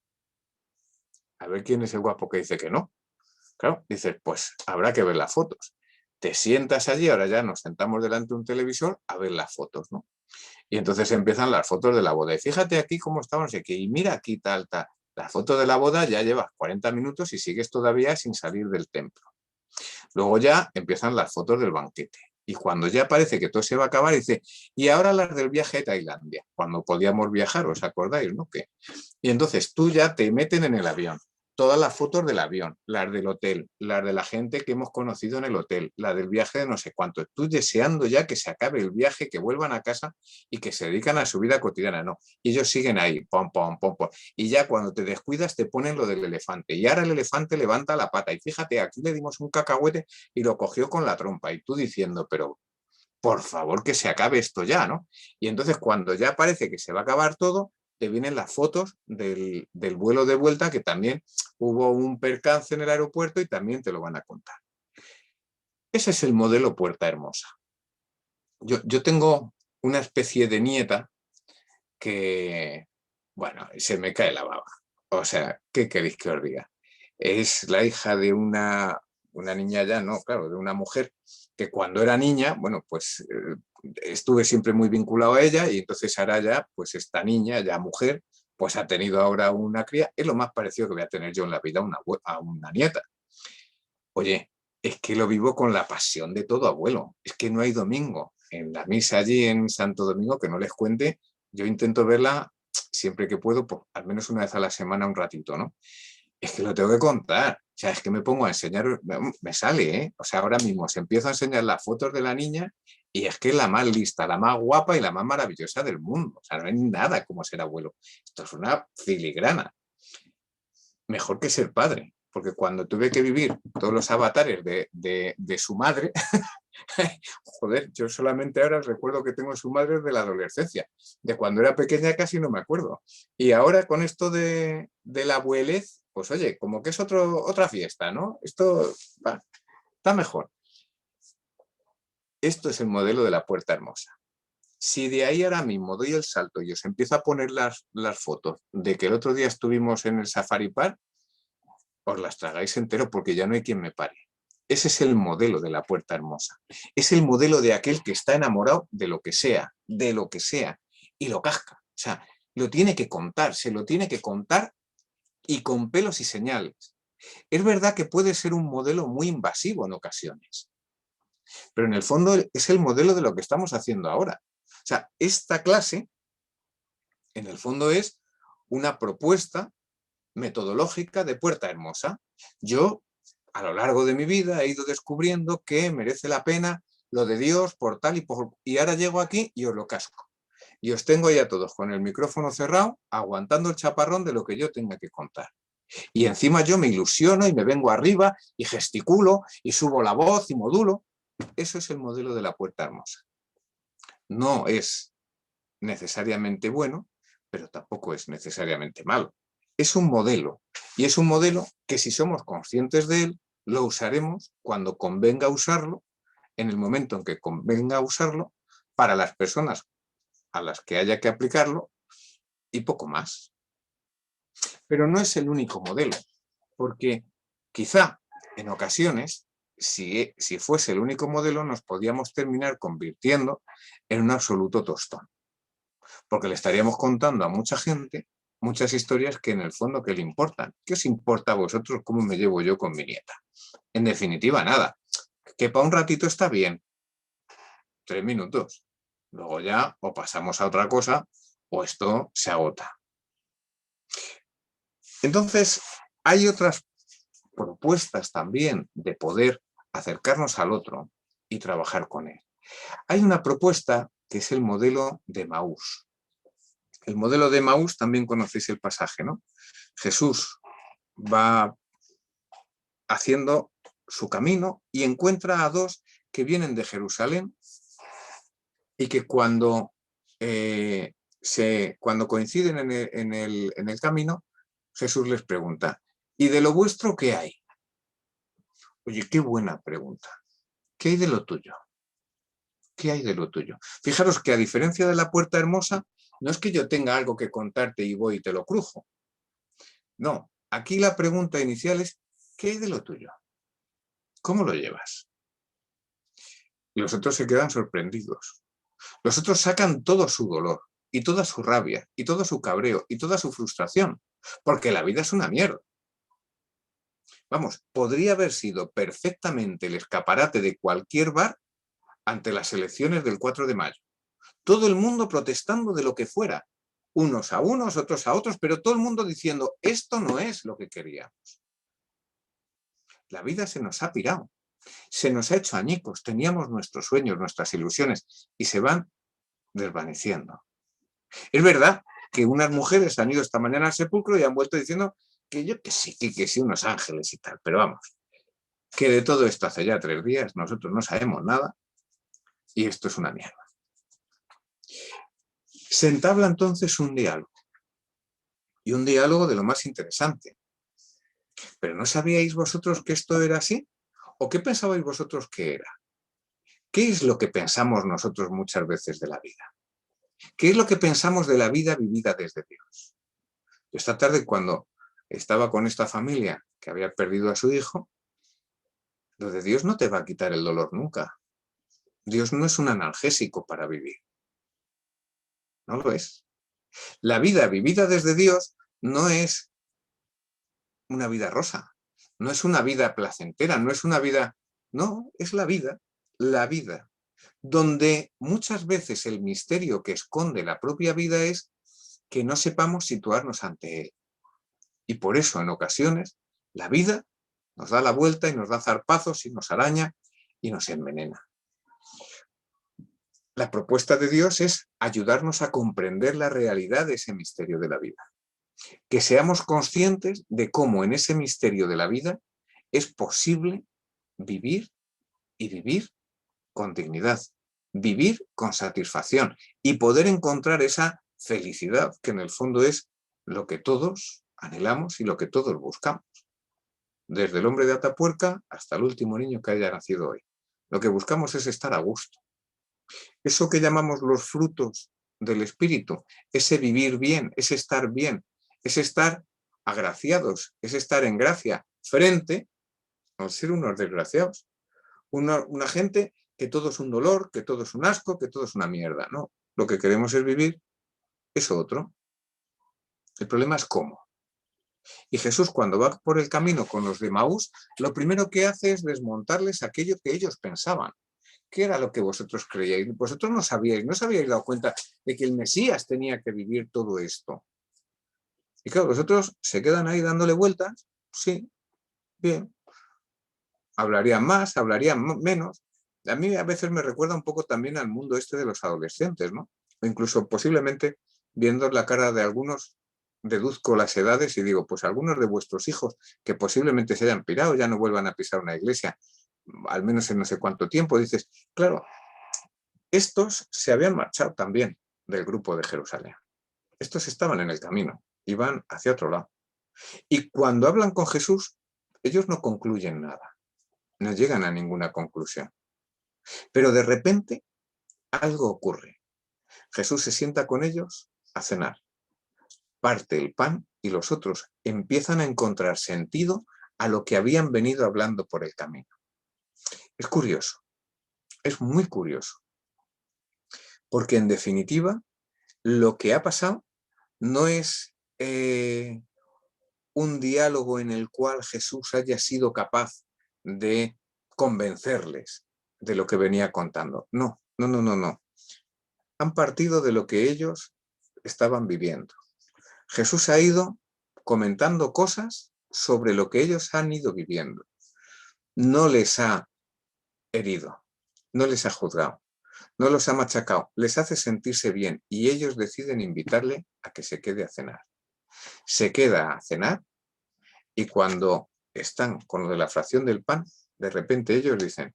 A ver quién es el guapo que dice que no. Claro, dices, pues habrá que ver las fotos. Te sientas allí, ahora ya nos sentamos delante de un televisor a ver las fotos, ¿no? Y entonces empiezan las fotos de la boda. Y fíjate aquí cómo estamos, no sé qué, y mira aquí tal, tal. La foto de la boda ya llevas 40 minutos y sigues todavía sin salir del templo. Luego ya empiezan las fotos del banquete. Y cuando ya parece que todo se va a acabar, dice, y ahora las del viaje a Tailandia, cuando podíamos viajar, ¿os acordáis, no? ¿Qué? Y entonces tú ya te meten en el avión. Todas las fotos del avión, las del hotel, las de la gente que hemos conocido en el hotel, la del viaje de no sé cuánto. Tú deseando ya que se acabe el viaje, que vuelvan a casa y que se dedican a su vida cotidiana. No, y ellos siguen ahí, pom, pom, pom, pom. Y ya cuando te descuidas te ponen lo del elefante. Y ahora el elefante levanta la pata. Y fíjate, aquí le dimos un cacahuete y lo cogió con la trompa. Y tú diciendo, pero por favor que se acabe esto ya, ¿no? Y entonces cuando ya parece que se va a acabar todo, te vienen las fotos del vuelo de vuelta, que también hubo un percance en el aeropuerto y también te lo van a contar. Ese es el modelo Puerta Hermosa. Yo tengo una especie de nieta que, bueno, se me cae la baba. O sea, ¿qué queréis que os diga? Es la hija de una niña ya, no, claro, de una mujer que cuando era niña, bueno, pues estuve siempre muy vinculado a ella y entonces ahora ya, pues esta niña, ya mujer, pues ha tenido ahora una cría, es lo más parecido que voy a tener yo en la vida a una nieta. Oye, es que lo vivo con la pasión de todo abuelo, es que no hay domingo. En la misa allí en Santo Domingo, que no les cuente, yo intento verla siempre que puedo, pues, al menos una vez a la semana un ratito, ¿no? Es que lo tengo que contar. O sea, es que me pongo a enseñar, me sale, ¿eh? O sea, ahora mismo se empiezo a enseñar las fotos de la niña y es que es la más lista, la más guapa y la más maravillosa del mundo. O sea, no hay nada como ser abuelo. Esto es una filigrana. Mejor que ser padre, porque cuando tuve que vivir todos los avatares de su madre, joder, yo solamente ahora recuerdo que tengo su madre de la adolescencia. De cuando era pequeña casi no me acuerdo. Y ahora con esto de la abuelez, pues oye, como que es otra fiesta, ¿no? Esto va, está mejor. Esto es el modelo de la Puerta Hermosa. Si de ahí ahora mismo doy el salto y os empiezo a poner las fotos de que el otro día estuvimos en el Safari Park, os las tragáis entero porque ya no hay quien me pare. Ese es el modelo de la Puerta Hermosa. Es el modelo de aquel que está enamorado de lo que sea, y lo casca. O sea, lo tiene que contar, se lo tiene que contar y con pelos y señales. Es verdad que puede ser un modelo muy invasivo en ocasiones, pero en el fondo es el modelo de lo que estamos haciendo ahora. O sea, esta clase, en el fondo, es una propuesta metodológica de Puerta Hermosa. Yo, a lo largo de mi vida, he ido descubriendo que merece la pena lo de Dios por tal y ahora llego aquí y os lo casco. Y os tengo ya todos con el micrófono cerrado, aguantando el chaparrón de lo que yo tenga que contar. Y encima yo me ilusiono y me vengo arriba y gesticulo y subo la voz y modulo. Eso es el modelo de la Puerta Hermosa. No es necesariamente bueno, pero tampoco es necesariamente malo. Es un modelo, y es un modelo que si somos conscientes de él, lo usaremos cuando convenga usarlo, en el momento en que convenga usarlo, para las personas a las que haya que aplicarlo, y poco más. Pero no es el único modelo, porque quizá en ocasiones, si fuese el único modelo, nos podíamos terminar convirtiendo en un absoluto tostón, porque le estaríamos contando a mucha gente muchas historias que en el fondo que le importan. ¿Qué os importa a vosotros cómo me llevo yo con mi nieta? En definitiva, nada. Que para un ratito está bien, 3 minutos. Luego ya o pasamos a otra cosa o esto se agota. Entonces, hay otras propuestas también de poder acercarnos al otro y trabajar con él. Hay una propuesta que es el modelo de Emaús. El modelo de Emaús, también conocéis el pasaje, ¿no? Jesús va haciendo su camino y encuentra a dos que vienen de Jerusalén y que cuando coinciden en el camino, Jesús les pregunta, ¿y de lo vuestro qué hay? Oye, qué buena pregunta. ¿Qué hay de lo tuyo? ¿Qué hay de lo tuyo? Fijaros que a diferencia de la puerta hermosa, no es que yo tenga algo que contarte y voy y te lo crujo. No, aquí la pregunta inicial es, ¿qué hay de lo tuyo? ¿Cómo lo llevas? Y los otros se quedan sorprendidos. Los otros sacan todo su dolor y toda su rabia y todo su cabreo y toda su frustración, porque la vida es una mierda. Vamos, podría haber sido perfectamente el escaparate de cualquier bar ante las elecciones del 4 de mayo. Todo el mundo protestando de lo que fuera, unos a unos, otros a otros, pero todo el mundo diciendo, esto no es lo que queríamos. La vida se nos ha pirado, se nos ha hecho añicos, teníamos nuestros sueños, nuestras ilusiones, y se van desvaneciendo. Es verdad que unas mujeres han ido esta mañana al sepulcro y han vuelto diciendo que yo que sí, unos ángeles y tal, pero vamos, que de todo esto hace ya 3 días, nosotros no sabemos nada y esto es una mierda. Se entabla entonces un diálogo, y un diálogo de lo más interesante. ¿Pero no sabíais vosotros que esto era así? ¿O qué pensabais vosotros que era? ¿Qué es lo que pensamos nosotros muchas veces de la vida? ¿Qué es lo que pensamos de la vida vivida desde Dios? Esta tarde, cuando estaba con esta familia que había perdido a su hijo, lo de Dios no te va a quitar el dolor nunca. Dios no es un analgésico para vivir. No lo es. La vida vivida desde Dios no es una vida rosa, no es una vida placentera, no es una vida... No, es la vida, donde muchas veces el misterio que esconde la propia vida es que no sepamos situarnos ante él. Y por eso, en ocasiones, la vida nos da la vuelta y nos da zarpazos y nos araña y nos envenena. La propuesta de Dios es ayudarnos a comprender la realidad de ese misterio de la vida. Que seamos conscientes de cómo en ese misterio de la vida es posible vivir y vivir con dignidad, vivir con satisfacción y poder encontrar esa felicidad que en el fondo es lo que todos anhelamos y lo que todos buscamos. Desde el hombre de Atapuerca hasta el último niño que haya nacido hoy. Lo que buscamos es estar a gusto. Eso que llamamos los frutos del espíritu, ese vivir bien, ese estar bien, ese estar agraciados, ese estar en gracia frente a ser unos desgraciados. Una gente que todo es un dolor, que todo es un asco, que todo es una mierda. No, lo que queremos es vivir eso otro. El problema es cómo. Y Jesús, cuando va por el camino con los de Emaús, lo primero que hace es desmontarles aquello que ellos pensaban. ¿Qué era lo que vosotros creíais? Vosotros no sabíais, no os habíais dado cuenta de que el Mesías tenía que vivir todo esto. Y claro, vosotros se quedan ahí dándole vueltas. Sí, bien. Hablarían más, hablarían menos. A mí a veces me recuerda un poco también al mundo este de los adolescentes, ¿no? O incluso posiblemente viendo la cara de algunos, deduzco las edades y digo, pues algunos de vuestros hijos que posiblemente se hayan pirado, ya no vuelvan a pisar una iglesia, al menos en no sé cuánto tiempo, dices, claro, estos se habían marchado también del grupo de Jerusalén. Estos estaban en el camino, iban hacia otro lado. Y cuando hablan con Jesús, ellos no concluyen nada, no llegan a ninguna conclusión. Pero de repente algo ocurre. Jesús se sienta con ellos a cenar, parte el pan y los otros empiezan a encontrar sentido a lo que habían venido hablando por el camino. Es curioso, es muy curioso, porque en definitiva lo que ha pasado no es un diálogo en el cual Jesús haya sido capaz de convencerles de lo que venía contando. No. Han partido de lo que ellos estaban viviendo. Jesús ha ido comentando cosas sobre lo que ellos han ido viviendo. No les ha herido, no les ha juzgado, no los ha machacado, les hace sentirse bien y ellos deciden invitarle a que se quede a cenar. Se queda a cenar y cuando están con lo de la fracción del pan, de repente ellos dicen,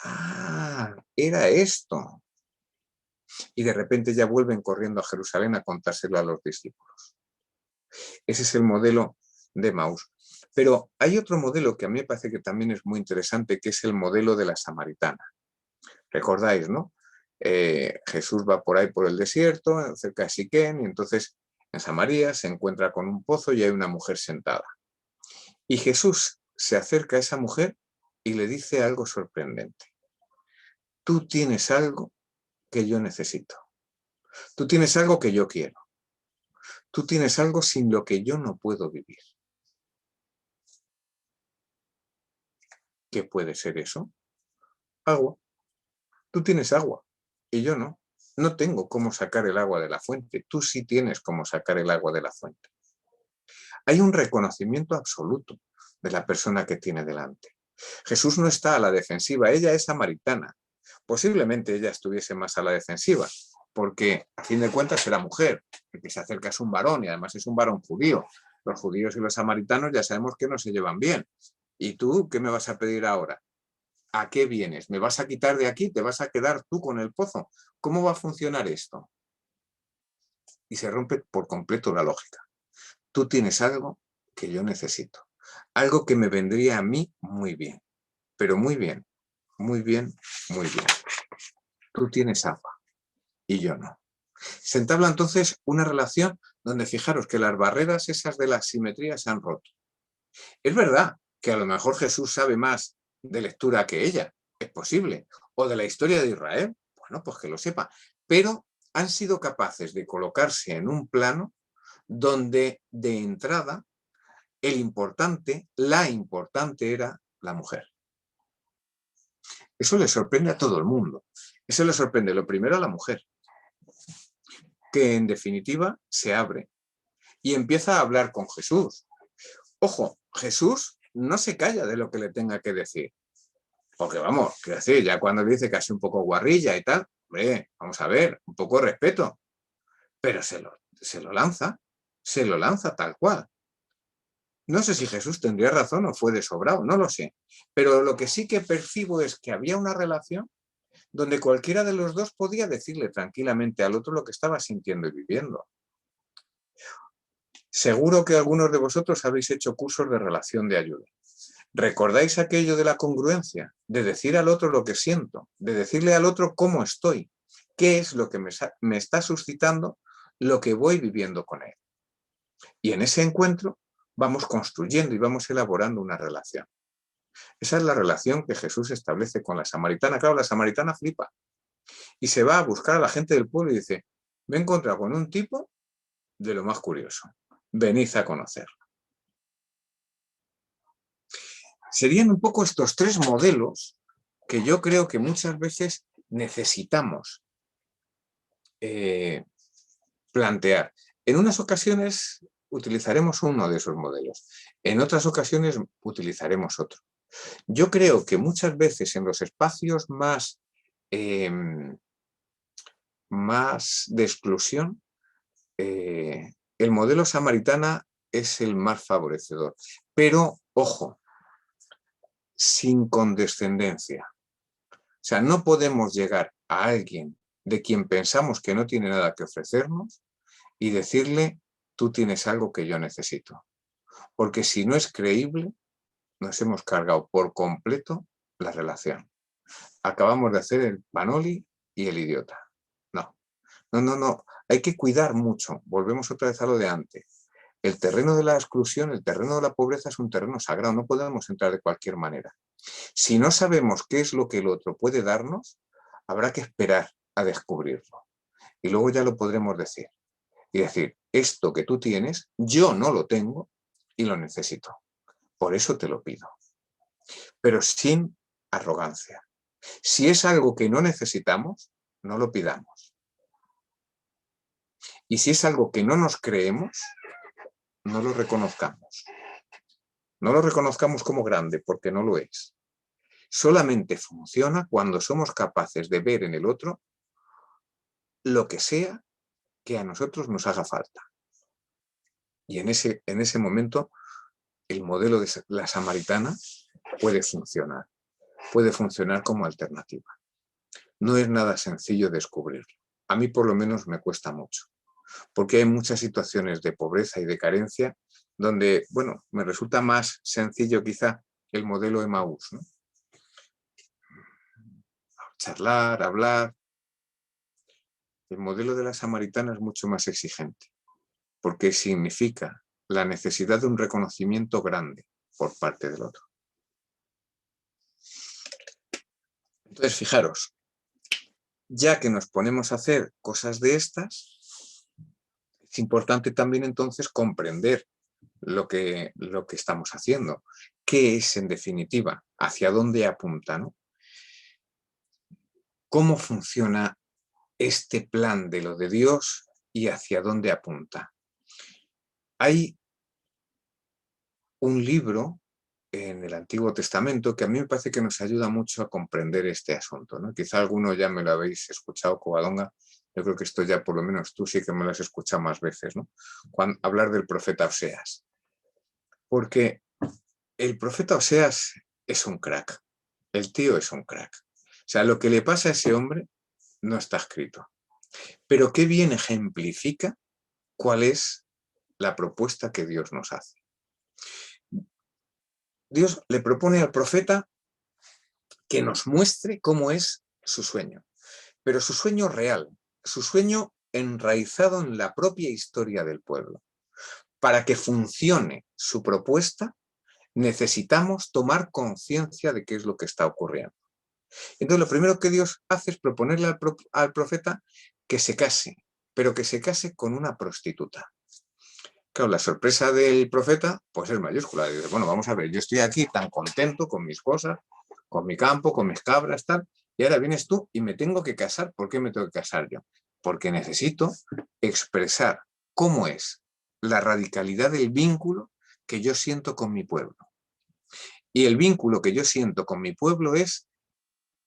¡ah, era esto! Y de repente ya vuelven corriendo a Jerusalén a contárselo a los discípulos. Ese es el modelo de Emaús. Pero hay otro modelo que a mí me parece que también es muy interesante, que es el modelo de la samaritana. Recordáis, ¿no? Jesús va por ahí por el desierto, cerca de Siquén, y entonces en Samaria se encuentra con un pozo y hay una mujer sentada. Y Jesús se acerca a esa mujer y le dice algo sorprendente. Tú tienes algo que yo necesito. Tú tienes algo que yo quiero. Tú tienes algo sin lo que yo no puedo vivir. ¿Qué puede ser eso? Agua. Tú tienes agua y yo no. No tengo cómo sacar el agua de la fuente. Tú sí tienes cómo sacar el agua de la fuente. Hay un reconocimiento absoluto de la persona que tiene delante. Jesús no está a la defensiva, ella es samaritana. Posiblemente ella estuviese más a la defensiva, porque a fin de cuentas era mujer. El que se acerca es un varón y además es un varón judío. Los judíos y los samaritanos ya sabemos que no se llevan bien. ¿Y tú qué me vas a pedir ahora? ¿A qué vienes? ¿Me vas a quitar de aquí? ¿Te vas a quedar tú con el pozo? ¿Cómo va a funcionar esto? Y se rompe por completo la lógica. Tú tienes algo que yo necesito. Algo que me vendría a mí muy bien. Pero muy bien, muy bien, muy bien. Tú tienes agua y yo no. Se entabla entonces una relación donde fijaros que las barreras esas de la simetría se han roto. Es verdad que a lo mejor Jesús sabe más de lectura que ella, es posible, o de la historia de Israel, bueno, pues que lo sepa, pero han sido capaces de colocarse en un plano donde de entrada la importante era la mujer. Eso le sorprende a todo el mundo. Eso le sorprende lo primero a la mujer, que en definitiva se abre y empieza a hablar con Jesús. Ojo, Jesús no se calla de lo que le tenga que decir. Porque vamos, quiero decir, ya cuando le dice casi un poco guarrilla y tal, hombre, vamos a ver, un poco de respeto. Pero se lo lanza tal cual. No sé si Jesús tendría razón o fue de sobrado, no lo sé. Pero lo que sí que percibo es que había una relación donde cualquiera de los dos podía decirle tranquilamente al otro lo que estaba sintiendo y viviendo. Seguro que algunos de vosotros habéis hecho cursos de relación de ayuda. ¿Recordáis aquello de la congruencia? De decir al otro lo que siento, de decirle al otro cómo estoy, qué es lo que me está suscitando lo que voy viviendo con él. Y en ese encuentro vamos construyendo y vamos elaborando una relación. Esa es la relación que Jesús establece con la samaritana. Claro, la samaritana flipa y se va a buscar a la gente del pueblo y dice, me he encontrado con un tipo de lo más curioso. Venid a conocerlo. Serían un poco estos tres modelos que yo creo que muchas veces necesitamos plantear. En unas ocasiones utilizaremos uno de esos modelos, en otras ocasiones utilizaremos otro. Yo creo que muchas veces en los espacios más de exclusión, el modelo samaritana es el más favorecedor. Pero, ojo, sin condescendencia. O sea, no podemos llegar a alguien de quien pensamos que no tiene nada que ofrecernos y decirle, tú tienes algo que yo necesito. Porque si no es creíble, nos hemos cargado por completo la relación. Acabamos de hacer el panoli y el idiota. No. Hay que cuidar mucho. Volvemos otra vez a lo de antes. El terreno de la exclusión, el terreno de la pobreza es un terreno sagrado. No podemos entrar de cualquier manera. Si no sabemos qué es lo que el otro puede darnos, habrá que esperar a descubrirlo. Y luego ya lo podremos decir. Y decir, esto que tú tienes, yo no lo tengo y lo necesito. Por eso te lo pido. Pero sin arrogancia. Si es algo que no necesitamos, no lo pidamos. Y si es algo que no nos creemos, no lo reconozcamos. No lo reconozcamos como grande, porque no lo es. solamente funciona cuando somos capaces de ver en el otro lo que sea que a nosotros nos haga falta. Y en ese momento el modelo de la samaritana puede funcionar como alternativa. No es nada sencillo descubrirlo. A mí por lo menos me cuesta mucho, porque hay muchas situaciones de pobreza y de carencia donde, bueno, me resulta más sencillo quizá el modelo Emaús, ¿no? Charlar, hablar. El modelo de la samaritana es mucho más exigente, porque significa la necesidad de un reconocimiento grande por parte del otro. Entonces, fijaros, ya que nos ponemos a hacer cosas de estas, es importante también entonces comprender lo que estamos haciendo, qué es en definitiva, hacia dónde apunta, ¿no? ¿Cómo funciona este plan de lo de Dios y hacia dónde apunta? Hay un libro en el Antiguo Testamento que a mí me parece que nos ayuda mucho a comprender este asunto, ¿no? Quizá alguno ya me lo habéis escuchado, Covadonga. Yo creo que esto ya por lo menos tú sí que me lo has escuchado más veces, ¿no? Hablar del profeta Oseas. Porque el profeta Oseas es un crack. El tío es un crack. O sea, lo que le pasa a ese hombre no está escrito. Pero qué bien ejemplifica cuál es la propuesta que Dios nos hace. Dios le propone al profeta que nos muestre cómo es su sueño, pero su sueño real, su sueño enraizado en la propia historia del pueblo. Para que funcione su propuesta, necesitamos tomar conciencia de qué es lo que está ocurriendo. Entonces, lo primero que Dios hace es proponerle al profeta que se case, pero que se case con una prostituta. Claro, la sorpresa del profeta pues es mayúscula. Dice, bueno, vamos a ver, yo estoy aquí tan contento con mis cosas, con mi campo, con mis cabras, tal, y ahora vienes tú y me tengo que casar. ¿Por qué me tengo que casar yo? Porque necesito expresar cómo es la radicalidad del vínculo que yo siento con mi pueblo. Y el vínculo que yo siento con mi pueblo es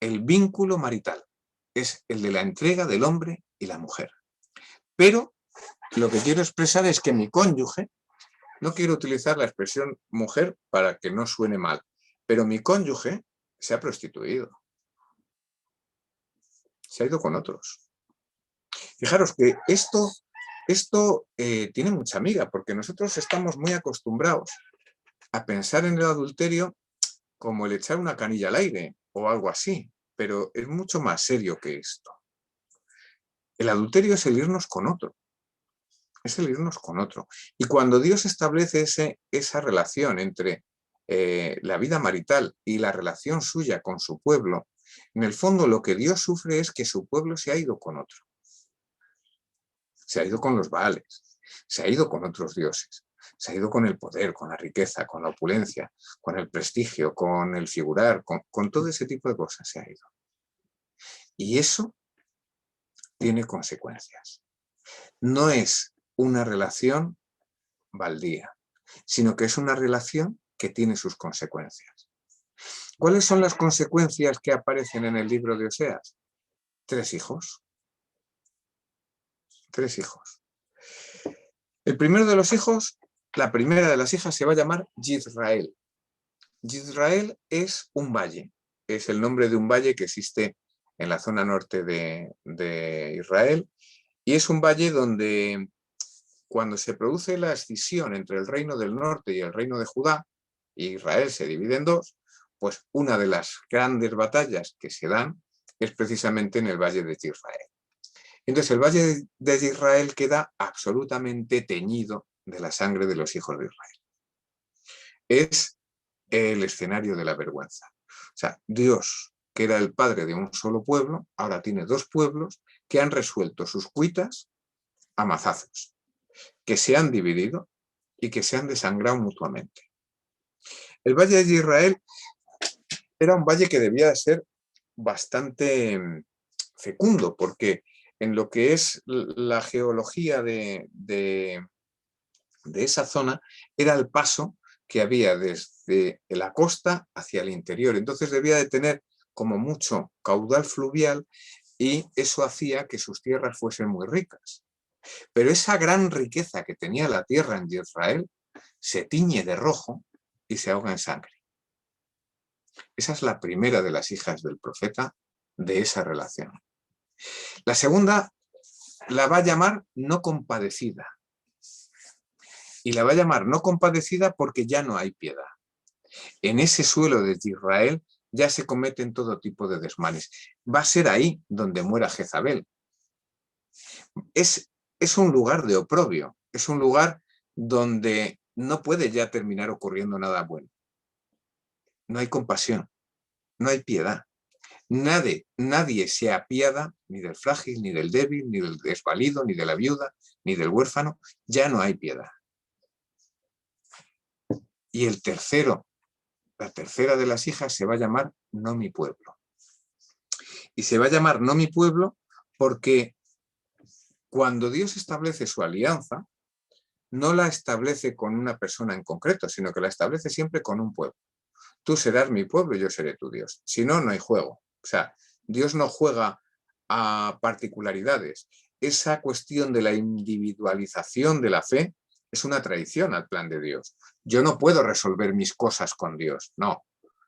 el vínculo marital, es el de la entrega del hombre y la mujer. Pero lo que quiero expresar es que mi cónyuge, no quiero utilizar la expresión mujer para que no suene mal, pero mi cónyuge se ha prostituido, se ha ido con otros. Fijaros que esto tiene mucha miga, porque nosotros estamos muy acostumbrados a pensar en el adulterio como el echar una canilla al aire o algo así, pero es mucho más serio que esto. El adulterio es el irnos con otro. Es el irnos con otro. Y cuando Dios establece esa relación entre la vida marital y la relación suya con su pueblo, en el fondo lo que Dios sufre es que su pueblo se ha ido con otro. Se ha ido con los Baales, se ha ido con otros dioses, se ha ido con el poder, con la riqueza, con la opulencia, con el prestigio, con el figurar, con todo ese tipo de cosas se ha ido. Y eso tiene consecuencias. No es una relación baldía, sino que es una relación que tiene sus consecuencias. ¿Cuáles son las consecuencias que aparecen en el libro de Oseas? 3 hijos. 3 hijos. El primero de los hijos, la primera de las hijas se va a llamar Yisrael. Yisrael es un valle, es el nombre de un valle que existe en la zona norte de Israel, y es un valle donde cuando se produce la escisión entre el reino del norte y el reino de Judá, y Israel se divide en dos, pues una de las grandes batallas que se dan es precisamente en el valle de Israel. Entonces el valle de Israel queda absolutamente teñido de la sangre de los hijos de Israel. Es el escenario de la vergüenza. O sea, Dios, que era el padre de un solo pueblo, ahora tiene 2 pueblos que han resuelto sus cuitas a mazazos, que se han dividido y que se han desangrado mutuamente. El valle de Israel era un valle que debía de ser bastante fecundo, porque en lo que es la geología de esa zona era el paso que había desde la costa hacia el interior. Entonces debía de tener como mucho caudal fluvial y eso hacía que sus tierras fuesen muy ricas. Pero esa gran riqueza que tenía la tierra en Israel se tiñe de rojo y se ahoga en sangre. Esa es la primera de las hijas del profeta de esa relación. La segunda la va a llamar no compadecida. Y la va a llamar no compadecida porque ya no hay piedad. En ese suelo de Israel ya se cometen todo tipo de desmanes. Va a ser ahí donde muera Jezabel. Es un lugar de oprobio, es un lugar donde no puede ya terminar ocurriendo nada bueno. No hay compasión, no hay piedad. Nadie se apiada ni del frágil, ni del débil, ni del desvalido, ni de la viuda, ni del huérfano. Ya no hay piedad. Y la tercera de las hijas se va a llamar no mi pueblo. Y se va a llamar no mi pueblo porque cuando Dios establece su alianza, no la establece con una persona en concreto, sino que la establece siempre con un pueblo. Tú serás mi pueblo y yo seré tu Dios. Si no, no hay juego. O sea, Dios no juega a particularidades. Esa cuestión de la individualización de la fe es una traición al plan de Dios. Yo no puedo resolver mis cosas con Dios, no.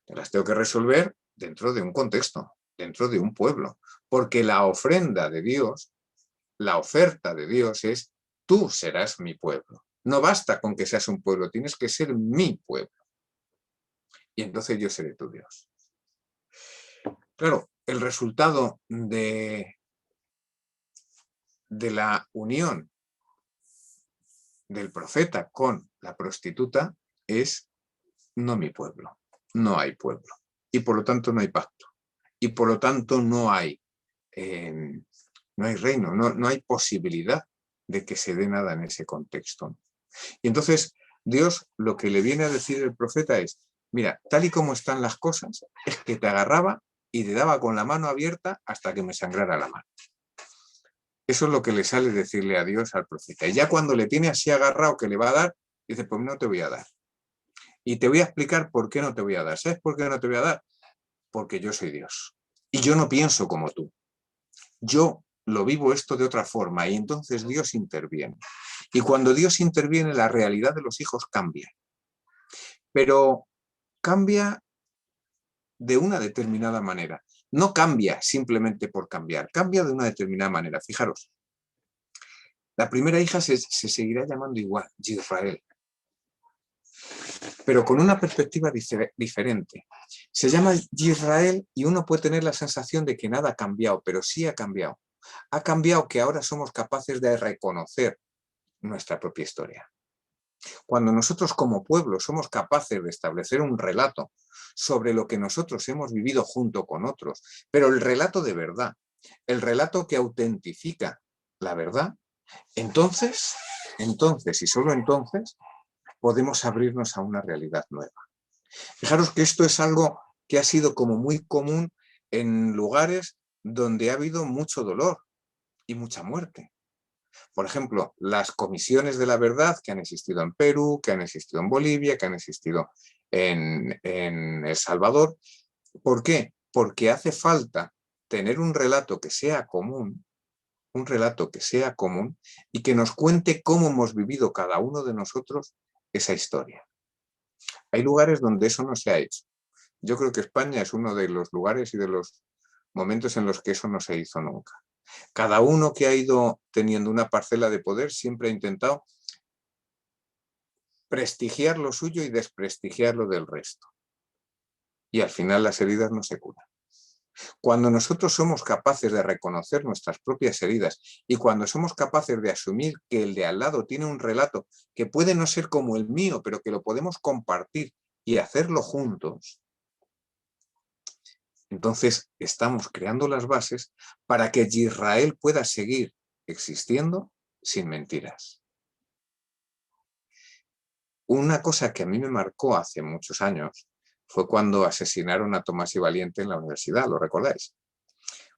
Las tengo que resolver dentro de un contexto, dentro de un pueblo. Porque la ofrenda de Dios, la oferta de Dios es: tú serás mi pueblo. No basta con que seas un pueblo, tienes que ser mi pueblo. Y entonces yo seré tu Dios. Claro, el resultado de la unión del profeta con la prostituta es no mi pueblo, no hay pueblo. Y por lo tanto no hay pacto. Y por lo tanto no hay reino, no hay posibilidad de que se dé nada en ese contexto. Y entonces Dios lo que le viene a decir el profeta es: mira, tal y como están las cosas, es que te agarraba y te daba con la mano abierta hasta que me sangrara la mano. Eso es lo que le sale decirle a Dios al profeta. Y ya cuando le tiene así agarrado que le va a dar, dice: pues no te voy a dar. Y te voy a explicar por qué no te voy a dar. ¿Sabes por qué no te voy a dar? Porque yo soy Dios. Y yo no pienso como tú. Yo lo vivo esto de otra forma y entonces Dios interviene. Y cuando Dios interviene, la realidad de los hijos cambia. Pero cambia de una determinada manera. No cambia simplemente por cambiar, cambia de una determinada manera. Fijaros, la primera hija se seguirá llamando igual, Israel, pero con una perspectiva diferente. Se llama Israel y uno puede tener la sensación de que nada ha cambiado, pero sí ha cambiado. Ha cambiado que ahora somos capaces de reconocer nuestra propia historia. Cuando nosotros como pueblo somos capaces de establecer un relato sobre lo que nosotros hemos vivido junto con otros, pero el relato de verdad, el relato que autentifica la verdad, entonces y solo entonces podemos abrirnos a una realidad nueva. Fijaros que esto es algo que ha sido como muy común en lugares donde ha habido mucho dolor y mucha muerte. Por ejemplo, las comisiones de la verdad que han existido en Perú, que han existido en Bolivia, que han existido en El Salvador. ¿Por qué? Porque hace falta tener un relato que sea común, y que nos cuente cómo hemos vivido cada uno de nosotros esa historia. Hay lugares donde eso no se ha hecho. Yo creo que España es uno de los lugares y de los momentos en los que eso no se hizo nunca. Cada uno que ha ido teniendo una parcela de poder siempre ha intentado prestigiar lo suyo y desprestigiar lo del resto. Y al final las heridas no se curan. Cuando nosotros somos capaces de reconocer nuestras propias heridas y cuando somos capaces de asumir que el de al lado tiene un relato que puede no ser como el mío, pero que lo podemos compartir y hacerlo juntos, entonces estamos creando las bases para que Israel pueda seguir existiendo sin mentiras. Una cosa que a mí me marcó hace muchos años fue cuando asesinaron a Tomás y Valiente en la universidad, ¿lo recordáis?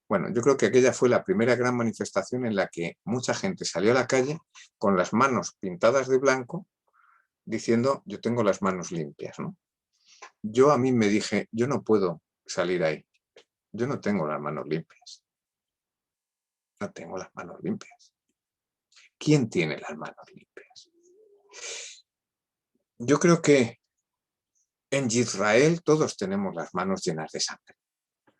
Bueno, yo creo que aquella fue la primera gran manifestación en la que mucha gente salió a la calle con las manos pintadas de blanco diciendo, yo tengo las manos limpias, ¿no? Yo a mí me dije, yo no puedo salir ahí. Yo no tengo las manos limpias. No tengo las manos limpias. ¿Quién tiene las manos limpias? Yo creo que en Israel todos tenemos las manos llenas de sangre.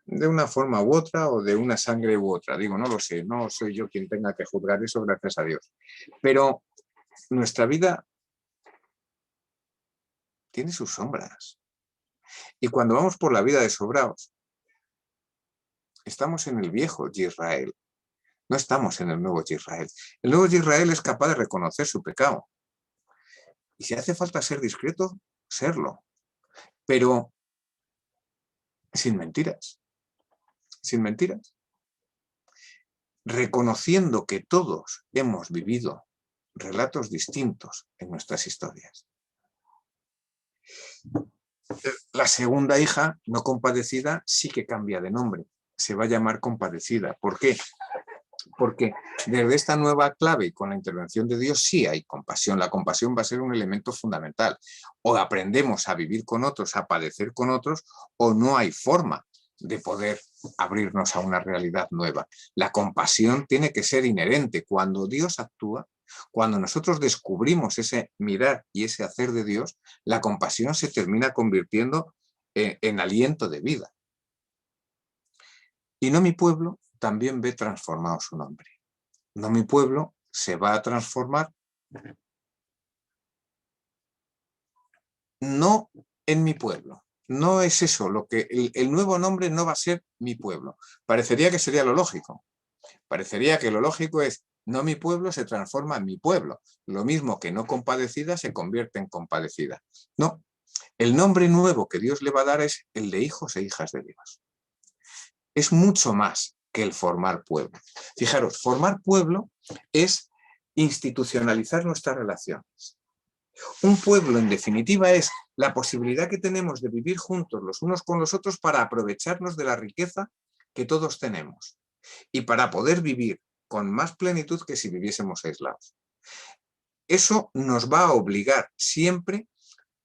De una forma u otra o de una sangre u otra. Digo, no lo sé, no soy yo quien tenga que juzgar eso, gracias a Dios. Pero nuestra vida tiene sus sombras. Y cuando vamos por la vida de sobraos, estamos en el viejo Israel. No estamos en el nuevo Israel. El nuevo Israel es capaz de reconocer su pecado. Y si hace falta ser discreto, serlo. Pero sin mentiras. Sin mentiras. Reconociendo que todos hemos vivido relatos distintos en nuestras historias. La segunda hija, no compadecida, sí que cambia de nombre. Se va a llamar compadecida. ¿Por qué? Porque desde esta nueva clave y con la intervención de Dios sí hay compasión. La compasión va a ser un elemento fundamental. O aprendemos a vivir con otros, a padecer con otros, o no hay forma de poder abrirnos a una realidad nueva. La compasión tiene que ser inherente. Cuando Dios actúa, cuando nosotros descubrimos ese mirar y ese hacer de Dios, la compasión se termina convirtiendo en aliento de vida. Y no mi pueblo también ve transformado su nombre. No mi pueblo se va a transformar no en mi pueblo. No es eso, lo que el nuevo nombre no va a ser mi pueblo. Parecería que sería lo lógico. Parecería que lo lógico es no mi pueblo se transforma en mi pueblo. Lo mismo que no compadecida se convierte en compadecida. No, el nombre nuevo que Dios le va a dar es el de hijos e hijas de Dios. Es mucho más que el formar pueblo. Fijaros, formar pueblo es institucionalizar nuestras relaciones. Un pueblo, en definitiva, es la posibilidad que tenemos de vivir juntos los unos con los otros para aprovecharnos de la riqueza que todos tenemos y para poder vivir con más plenitud que si viviésemos aislados. Eso nos va a obligar siempre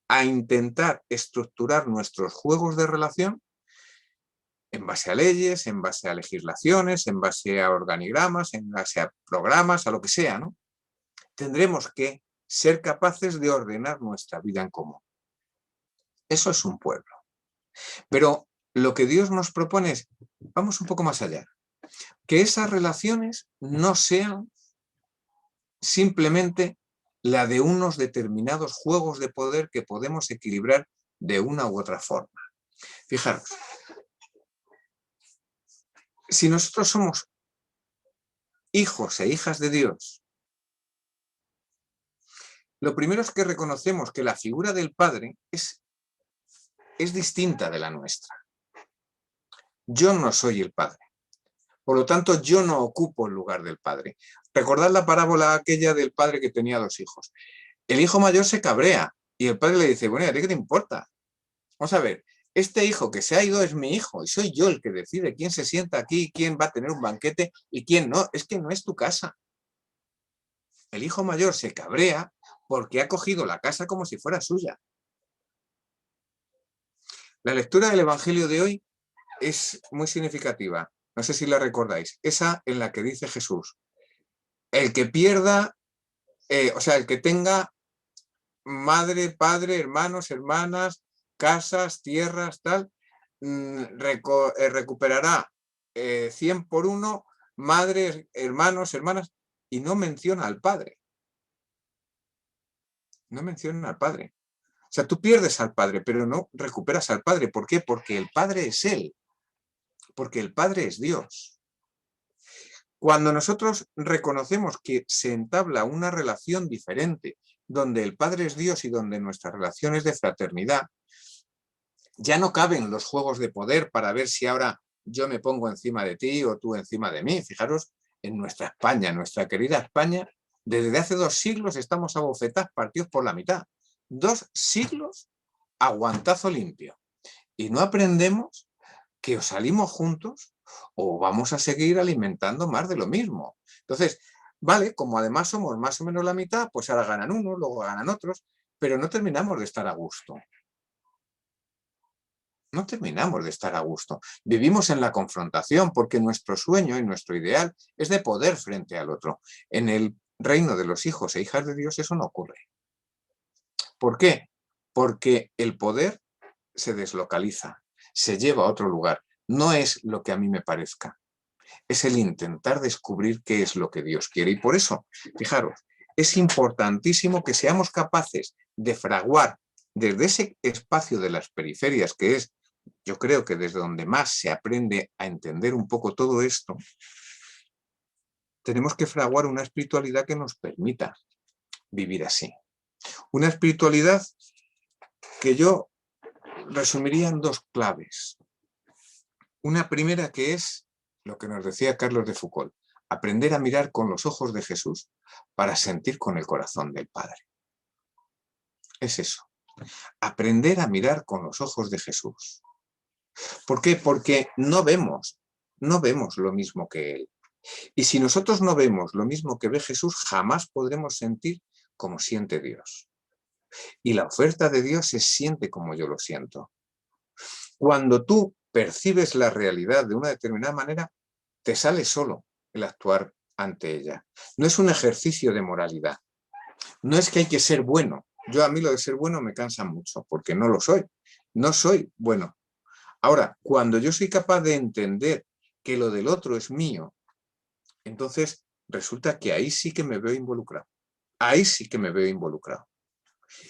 a intentar estructurar nuestros juegos de relación en base a leyes, en base a legislaciones, en base a organigramas, en base a programas, a lo que sea, ¿no? Tendremos que ser capaces de ordenar nuestra vida en común. Eso es un pueblo. Pero lo que Dios nos propone es, vamos un poco más allá, que esas relaciones no sean simplemente la de unos determinados juegos de poder que podemos equilibrar de una u otra forma. Fijaros, si nosotros somos hijos e hijas de Dios, lo primero es que reconocemos que la figura del Padre es distinta de la nuestra. Yo no soy el Padre. Por lo tanto, yo no ocupo el lugar del Padre. Recordad la parábola aquella del padre que tenía 2 hijos. El hijo mayor se cabrea y el padre le dice, bueno, ¿a ti qué te importa? Vamos a ver, este hijo que se ha ido es mi hijo y soy yo el que decide quién se sienta aquí, quién va a tener un banquete y quién no. Es que no es tu casa. El hijo mayor se cabrea porque ha cogido la casa como si fuera suya. La lectura del Evangelio de hoy es muy significativa. No sé si la recordáis. Esa en la que dice Jesús, el que pierda, el que tenga madre, padre, hermanos, hermanas, casas, tierras, tal, recuperará 100 por 1, madres, hermanos, hermanas, y no menciona al padre. No menciona al padre. O sea, tú pierdes al padre, pero no recuperas al padre. ¿Por qué? Porque el padre es él. Porque el padre es Dios. Cuando nosotros reconocemos que se entabla una relación diferente, donde el Padre es Dios y donde nuestra relación es de fraternidad, ya no caben los juegos de poder para ver si ahora yo me pongo encima de ti o tú encima de mí. Fijaros, en nuestra España, nuestra querida España, desde hace 2 siglos estamos a bofetadas partidos por la mitad. 2 siglos a guantazo limpio. Y no aprendemos que o salimos juntos o vamos a seguir alimentando más de lo mismo. Entonces, vale, como además somos más o menos la mitad, pues ahora ganan unos, luego ganan otros, pero no terminamos de estar a gusto. No terminamos de estar a gusto. Vivimos en la confrontación porque nuestro sueño y nuestro ideal es de poder frente al otro. En el reino de los hijos e hijas de Dios eso no ocurre. ¿Por qué? Porque el poder se deslocaliza, se lleva a otro lugar. No es lo que a mí me parezca. Es el intentar descubrir qué es lo que Dios quiere. Y por eso, fijaros, es importantísimo que seamos capaces de fraguar desde ese espacio de las periferias, que es, yo creo que desde donde más se aprende a entender un poco todo esto, tenemos que fraguar una espiritualidad que nos permita vivir así. Una espiritualidad que yo resumiría en dos claves. Una primera que es lo que nos decía Carlos de Foucault, aprender a mirar con los ojos de Jesús para sentir con el corazón del Padre. Es eso, aprender a mirar con los ojos de Jesús. ¿Por qué? Porque no vemos lo mismo que Él. Y si nosotros no vemos lo mismo que ve Jesús, jamás podremos sentir como siente Dios. Y la oferta de Dios es siente como yo lo siento. Cuando tú percibes la realidad de una determinada manera, te sale solo el actuar ante ella. No es un ejercicio de moralidad. No es que hay que ser bueno. A mí lo de ser bueno me cansa mucho, porque no lo soy. No soy bueno. Ahora, cuando yo soy capaz de entender que lo del otro es mío, entonces resulta que ahí sí que me veo involucrado. Ahí sí que me veo involucrado.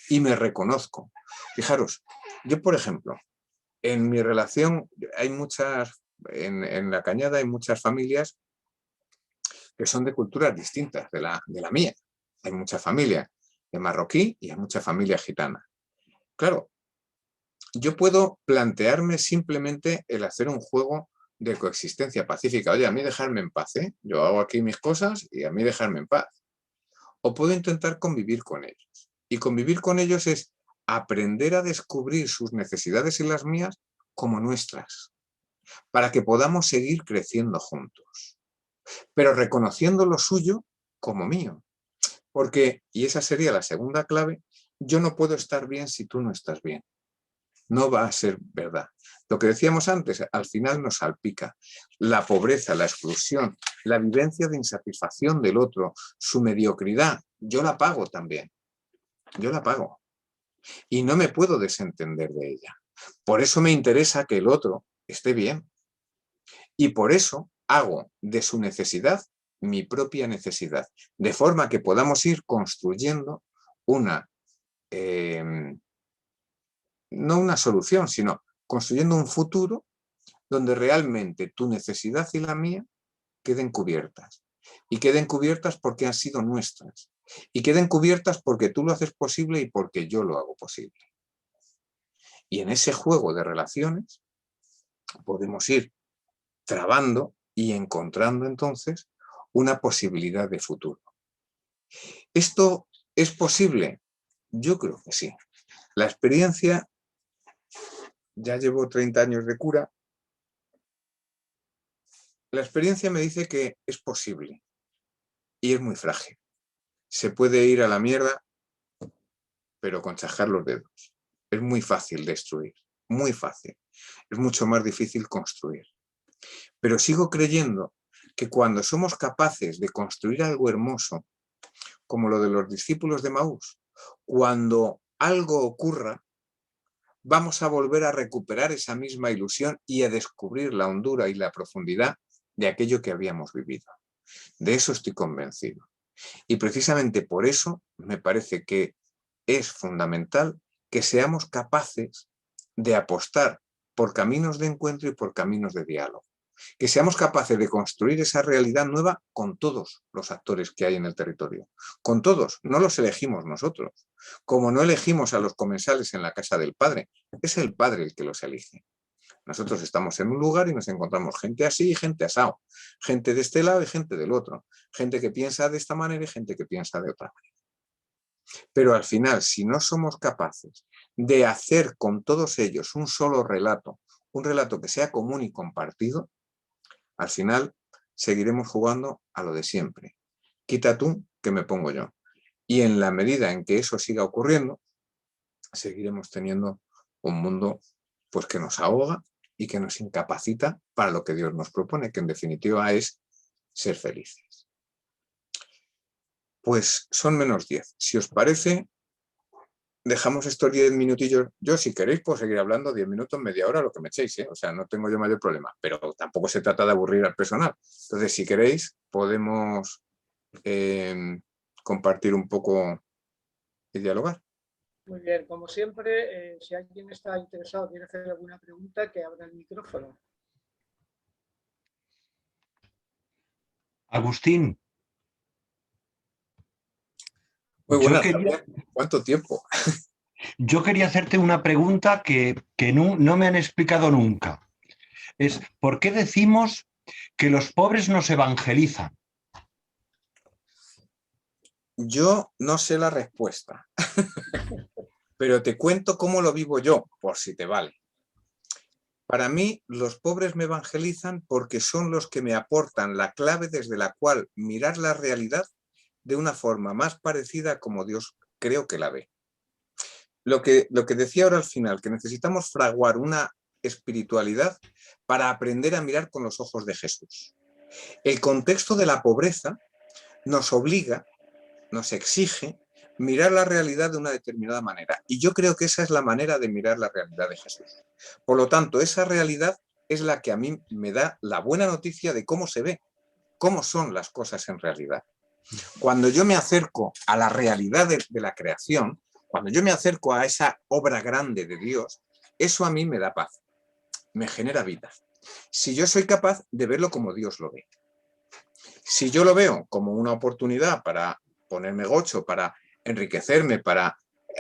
Y me reconozco. Fijaros, yo, por ejemplo, en mi relación hay muchas, en La Cañada hay muchas familias que son de culturas distintas de la mía. Hay mucha familia de marroquí y hay mucha familia gitana. Claro, yo puedo plantearme simplemente el hacer un juego de coexistencia pacífica. Oye, a mí dejarme en paz, ¿eh? Yo hago aquí mis cosas y a mí dejarme en paz. O puedo intentar convivir con ellos. Y convivir con ellos es aprender a descubrir sus necesidades y las mías como nuestras, para que podamos seguir creciendo juntos, pero reconociendo lo suyo como mío. Porque, y esa sería la segunda clave, yo no puedo estar bien si tú no estás bien. No va a ser verdad. Lo que decíamos antes, al final nos salpica. La pobreza, la exclusión, la vivencia de insatisfacción del otro, su mediocridad, yo la pago también. Yo la pago. Y no me puedo desentender de ella. Por eso me interesa que el otro esté bien. Y por eso hago de su necesidad mi propia necesidad. De forma que podamos ir construyendo una... no una solución, sino construyendo un futuro donde realmente tu necesidad y la mía queden cubiertas. Y queden cubiertas porque han sido nuestras. Y queden cubiertas porque tú lo haces posible y porque yo lo hago posible. Y en ese juego de relaciones podemos ir trabando y encontrando entonces una posibilidad de futuro. ¿Esto es posible? Yo creo que sí. La experiencia, ya llevo 30 años de cura, la experiencia me dice que es posible y es muy frágil. Se puede ir a la mierda, pero con chascar los dedos. Es muy fácil destruir, muy fácil. Es mucho más difícil construir. Pero sigo creyendo que cuando somos capaces de construir algo hermoso, como lo de los discípulos de Maús, cuando algo ocurra, vamos a volver a recuperar esa misma ilusión y a descubrir la hondura y la profundidad de aquello que habíamos vivido. De eso estoy convencido. Y precisamente por eso me parece que es fundamental que seamos capaces de apostar por caminos de encuentro y por caminos de diálogo. Que seamos capaces de construir esa realidad nueva con todos los actores que hay en el territorio. Con todos, no los elegimos nosotros. Como no elegimos a los comensales en la casa del Padre, es el Padre el que los elige. Nosotros estamos en un lugar y nos encontramos gente así y gente asado, gente de este lado y gente del otro, gente que piensa de esta manera y gente que piensa de otra manera. Pero al final, si no somos capaces de hacer con todos ellos un solo relato, un relato que sea común y compartido, al final seguiremos jugando a lo de siempre. Quita tú que me pongo yo. Y en la medida en que eso siga ocurriendo, seguiremos teniendo un mundo pues, que nos ahoga y que nos incapacita para lo que Dios nos propone, que en definitiva es ser felices. Pues son -10. Si os parece, dejamos estos 10 minutillos. Yo, si queréis, puedo seguir hablando 10 minutos, media hora, lo que me echéis, ¿eh? O sea, no tengo yo mayor problema, pero tampoco se trata de aburrir al personal. Entonces, si queréis, podemos compartir un poco y dialogar. Muy bien, como siempre, si alguien está interesado, quiere hacer alguna pregunta, que abra el micrófono. Agustín. Muy buenas, Javier. ¿Cuánto tiempo? Yo quería hacerte una pregunta que no me han explicado nunca. Es, ¿por qué decimos que los pobres nos evangelizan? Yo no sé la respuesta, pero te cuento cómo lo vivo yo, por si te vale. Para mí, los pobres me evangelizan porque son los que me aportan la clave desde la cual mirar la realidad de una forma más parecida a como Dios creo que la ve. Lo que decía ahora al final, que necesitamos fraguar una espiritualidad para aprender a mirar con los ojos de Jesús. El contexto de la pobreza nos obliga, nos exige mirar la realidad de una determinada manera. Y yo creo que esa es la manera de mirar la realidad de Jesús. Por lo tanto, esa realidad es la que a mí me da la buena noticia de cómo se ve, cómo son las cosas en realidad. Cuando yo me acerco a la realidad de la creación, cuando yo me acerco a esa obra grande de Dios, eso a mí me da paz, me genera vida. Si yo soy capaz de verlo como Dios lo ve. Si yo lo veo como una oportunidad para ponerme gocho, para enriquecerme, para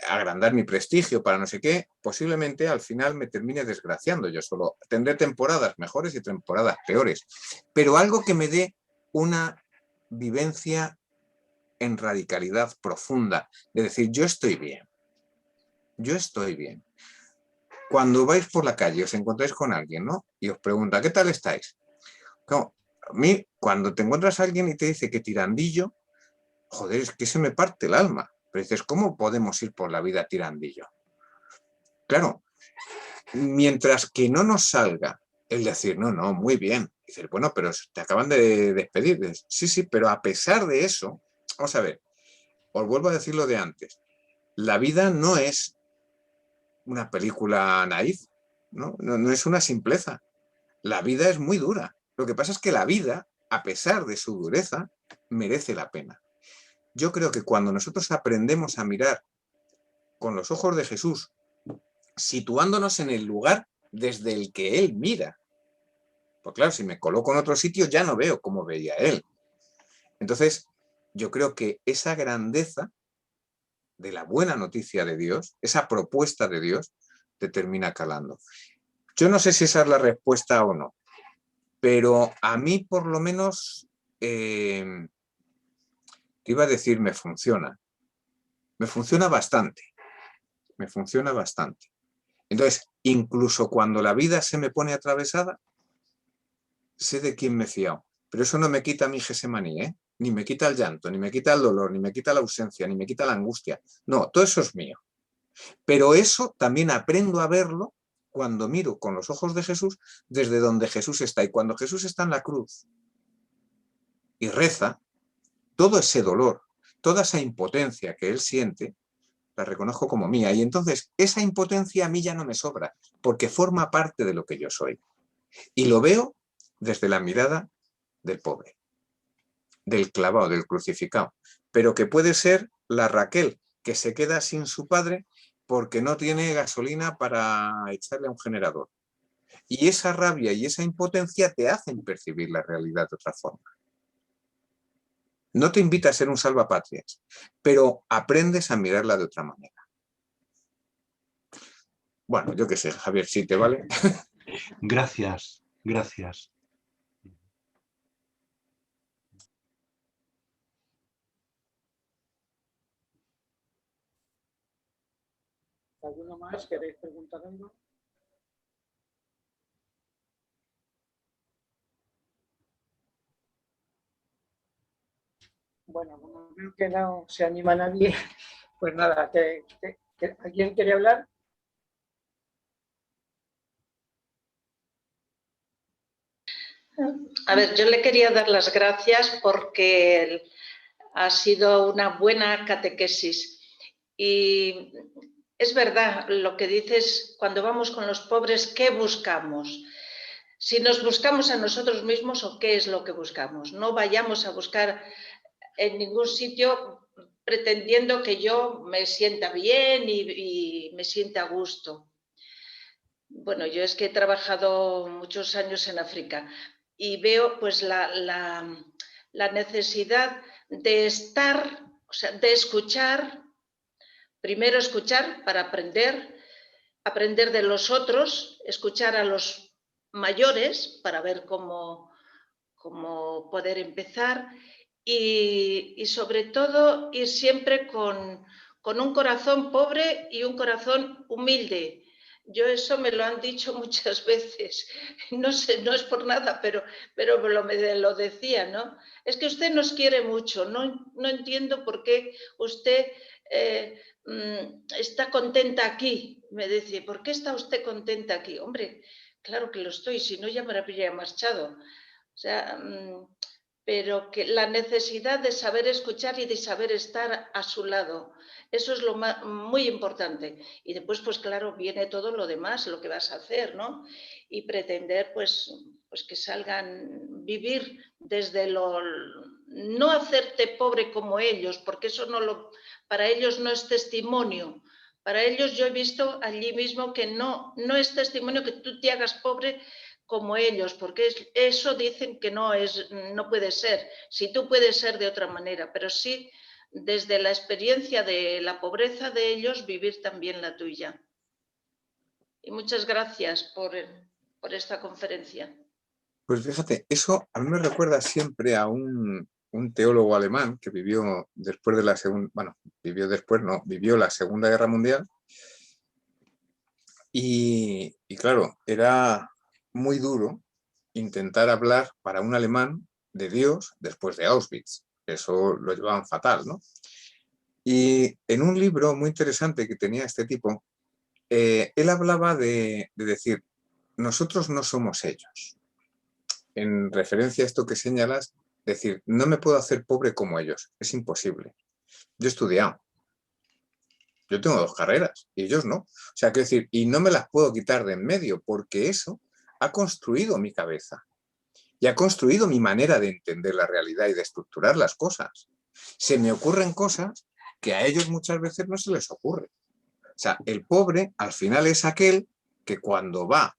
agrandar mi prestigio, para no sé qué, posiblemente al final me termine desgraciando yo solo. Tendré temporadas mejores y temporadas peores, pero algo que me dé una vivencia en radicalidad profunda, de decir, yo estoy bien, yo estoy bien. Cuando vais por la calle, os encontráis con alguien, ¿no? Y os pregunta, ¿qué tal estáis? No, a mí, cuando te encuentras a alguien y te dice que tirandillo, joder, es que se me parte el alma. Pero dices, ¿cómo podemos ir por la vida tirandillo? Claro, mientras que no nos salga el decir, no, no, muy bien. Dices, bueno, pero te acaban de despedir. Dices, sí, sí, pero a pesar de eso, vamos a ver, os vuelvo a decir lo de antes. La vida no es una película naif, ¿no? No es una simpleza. La vida es muy dura. Lo que pasa es que la vida, a pesar de su dureza, merece la pena. Yo creo que cuando nosotros aprendemos a mirar con los ojos de Jesús, situándonos en el lugar desde el que Él mira, pues claro, si me coloco en otro sitio ya no veo cómo veía Él. Entonces, yo creo que esa grandeza de la buena noticia de Dios, esa propuesta de Dios, te termina calando. Yo no sé si esa es la respuesta o no, pero a mí por lo menos, te iba a decir, me funciona bastante, me funciona bastante. Entonces, incluso cuando la vida se me pone atravesada, sé de quién me he fiado, pero eso no me quita mi Gesemaní, ¿eh? Ni me quita el llanto, ni me quita el dolor, ni me quita la ausencia, ni me quita la angustia. No, todo eso es mío. Pero eso también aprendo a verlo cuando miro con los ojos de Jesús desde donde Jesús está. Y cuando Jesús está en la cruz y reza, todo ese dolor, toda esa impotencia que él siente, la reconozco como mía. Y entonces esa impotencia a mí ya no me sobra, porque forma parte de lo que yo soy. Y lo veo desde la mirada del pobre, del clavado, del crucificado, pero que puede ser la Raquel, que se queda sin su padre porque no tiene gasolina para echarle a un generador. Y esa rabia y esa impotencia te hacen percibir la realidad de otra forma. No te invita a ser un salvapatrias, pero aprendes a mirarla de otra manera. Bueno, yo qué sé, Javier, si te vale. Gracias, gracias. ¿Alguno más? ¿Queréis preguntar algo? Bueno, como veo que no se anima nadie, pues nada, ¿Alguien quiere hablar? A ver, yo le quería dar las gracias porque ha sido una buena catequesis. Y es verdad lo que dices, cuando vamos con los pobres, ¿qué buscamos? Si nos buscamos a nosotros mismos o qué es lo que buscamos. No vayamos a buscar en ningún sitio pretendiendo que yo me sienta bien y me sienta a gusto. Bueno, yo es que he trabajado muchos años en África y veo pues la necesidad de estar, o sea, de escuchar, primero escuchar para aprender de los otros, escuchar a los mayores para ver cómo poder empezar y sobre todo ir siempre con un corazón pobre y un corazón humilde. Yo eso me lo han dicho muchas veces, no sé, no es por nada, pero me lo decía, ¿no? Es que usted nos quiere mucho, no entiendo por qué usted está contenta aquí. Me decía, ¿por qué está usted contenta aquí? Hombre, claro que lo estoy, si no ya me habría marchado. O sea, pero que la necesidad de saber escuchar y de saber estar a su lado, eso es lo muy importante. Y después, pues claro, viene todo lo demás, lo que vas a hacer, ¿no? Y pretender, pues que salgan, vivir desde no hacerte pobre como ellos, porque eso para ellos no es testimonio. Para ellos yo he visto allí mismo que no es testimonio que tú te hagas pobre como ellos, porque eso dicen que no puede ser. Si tú puedes ser de otra manera, pero sí desde la experiencia de la pobreza de ellos, vivir también la tuya. Y muchas gracias por esta conferencia. Pues fíjate, eso a mí me recuerda siempre a un teólogo alemán que vivió después de la Segunda, bueno, vivió la Segunda Guerra Mundial y claro, era muy duro intentar hablar para un alemán de Dios después de Auschwitz. Eso lo llevaban fatal, ¿no? Y en un libro muy interesante que tenía este tipo, él hablaba de decir, nosotros no somos ellos. En referencia a esto que señalas, decir, no me puedo hacer pobre como ellos, es imposible. Yo he estudiado, yo tengo 2 carreras y ellos no. O sea, quiero decir, y no me las puedo quitar de en medio porque eso ha construido mi cabeza y ha construido mi manera de entender la realidad y de estructurar las cosas. Se me ocurren cosas que a ellos muchas veces no se les ocurre. O sea, el pobre al final es aquel que cuando va,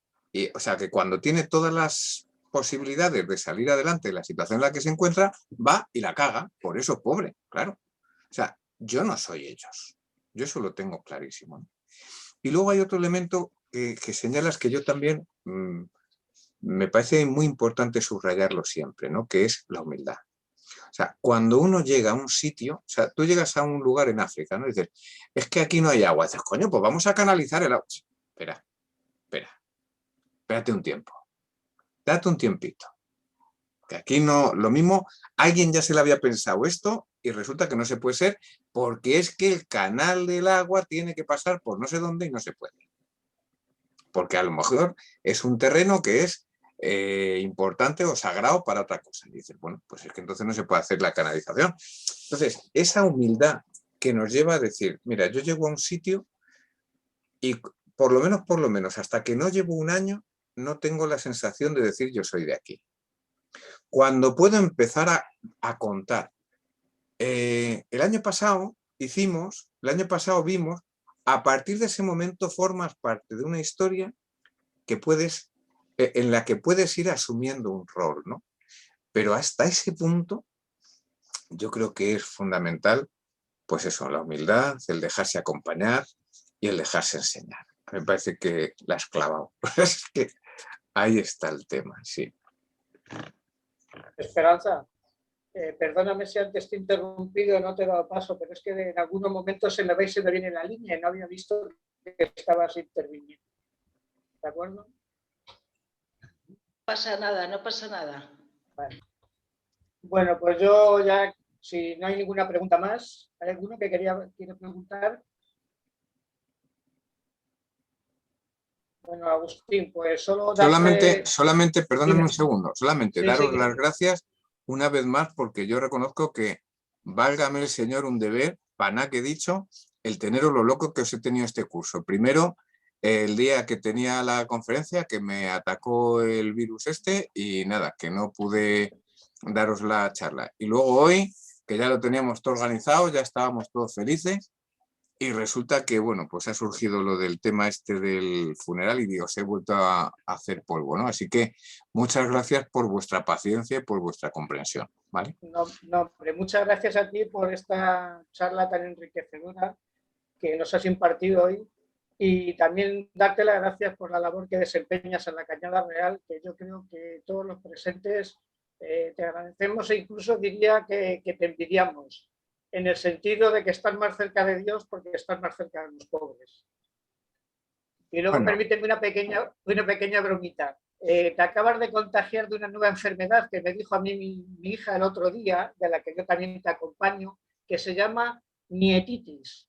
o sea, que cuando tiene todas las posibilidades de salir adelante de la situación en la que se encuentra, va y la caga, por eso pobre, claro. O sea, yo no soy ellos, yo eso lo tengo clarísimo, ¿no? Y luego hay otro elemento que señalas que yo también me parece muy importante subrayarlo siempre, ¿no? Que es la humildad. O sea, cuando uno llega a un sitio, o sea, tú llegas a un lugar en África, ¿no? Y dices, es que aquí no hay agua. Y dices, coño, pues vamos a canalizar el agua. Espérate un tiempo. Date un tiempito. Que aquí no, lo mismo, alguien ya se le había pensado esto y resulta que no se puede ser porque es que el canal del agua tiene que pasar por no sé dónde y no se puede. Porque a lo mejor es un terreno que es importante o sagrado para otra cosa. Y dices, bueno, pues es que entonces no se puede hacer la canalización. Entonces, esa humildad que nos lleva a decir, mira, yo llego a un sitio y por lo menos, hasta que no llevo un año, no tengo la sensación de decir yo soy de aquí. Cuando puedo empezar a contar. El año pasado vimos, a partir de ese momento formas parte de una historia que en la que puedes ir asumiendo un rol, ¿no? Pero hasta ese punto yo creo que es fundamental, pues eso, la humildad, el dejarse acompañar y el dejarse enseñar. Me parece que la has clavado. Es que ahí está el tema, sí. Esperanza, perdóname si antes te he interrumpido, no te he dado paso, pero es que en algunos momentos se me va y se me viene la línea y no había visto que estabas interviniendo. ¿De acuerdo? No pasa nada, no pasa nada. Vale. Bueno, pues yo ya, si no hay ninguna pregunta más, ¿hay alguno que quiere preguntar? Bueno, Agustín, pues solo solamente, perdónenme Dime. un segundo, solamente Sí, daros sí. las gracias una vez más, porque yo reconozco que, válgame el Señor, un deber, para nada que he dicho, el teneros lo loco que os he tenido este curso. Primero, el día que tenía la conferencia, que me atacó el virus y nada, que no pude daros la charla. Y luego hoy, que ya lo teníamos todo organizado, ya estábamos todos felices. Y resulta que, bueno, pues ha surgido lo del tema del funeral y os he vuelto a hacer polvo, ¿no? Así que muchas gracias por vuestra paciencia y por vuestra comprensión, ¿vale? No, hombre, muchas gracias a ti por esta charla tan enriquecedora que nos has impartido hoy y también darte las gracias por la labor que desempeñas en la Cañada Real, que yo creo que todos los presentes te agradecemos e incluso diría que te envidiamos, en el sentido de que estás más cerca de Dios porque estás más cerca de los pobres. Y luego Bueno, permíteme una pequeña bromita. Te acabas de contagiar de una nueva enfermedad que me dijo a mí mi hija el otro día, de la que yo también te acompaño, que se llama nietitis,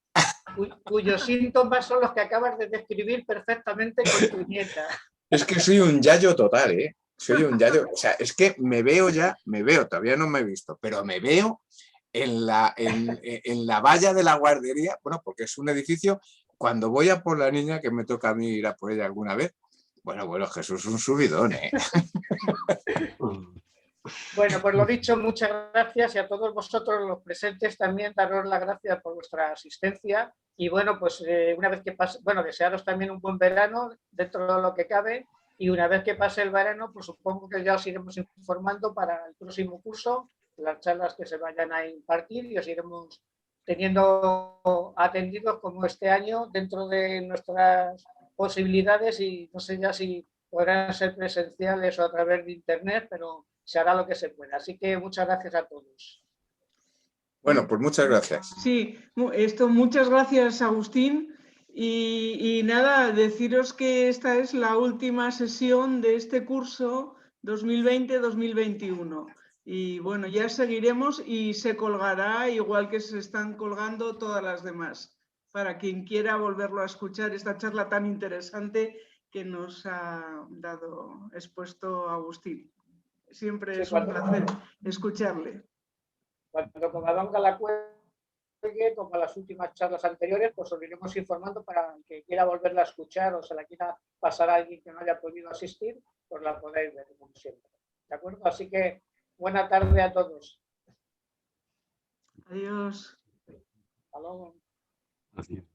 cuyos síntomas son los que acabas de describir perfectamente con tu nieta. es que soy un yayo total, ¿eh? Soy un yayo, o sea, es que me veo, todavía no me he visto, pero me veo en la valla de la guardería, bueno, porque es un edificio, cuando voy a por la niña, que me toca a mí ir a por ella alguna vez, bueno, Jesús, un subidón, ¿eh? Bueno, pues lo dicho, muchas gracias y a todos vosotros los presentes también daros las gracias por vuestra asistencia y bueno, pues una vez que pase, bueno, desearos también un buen verano dentro de lo que cabe y una vez que pase el verano, pues supongo que ya os iremos informando para el próximo curso, las charlas que se vayan a impartir y os iremos teniendo atendidos como este año dentro de nuestras posibilidades y no sé ya si podrán ser presenciales o a través de internet, pero se hará lo que se pueda. Así que muchas gracias a todos. Bueno, pues muchas gracias. Sí, muchas gracias, Agustín. Y nada, deciros que esta es la última sesión de este curso 2020-2021. Y bueno, ya seguiremos y se colgará igual que se están colgando todas las demás, para quien quiera volverlo a escuchar esta charla tan interesante que nos ha expuesto Agustín. Siempre es un placer escucharle. Cuando Covadonga la cuelgue, como las últimas charlas anteriores, pues os iremos informando para el que quiera volverla a escuchar o se la quiera pasar a alguien que no haya podido asistir, pues la podéis ver, como siempre. ¿De acuerdo? Así que buena tarde a todos. Adiós. Hasta luego. Adiós.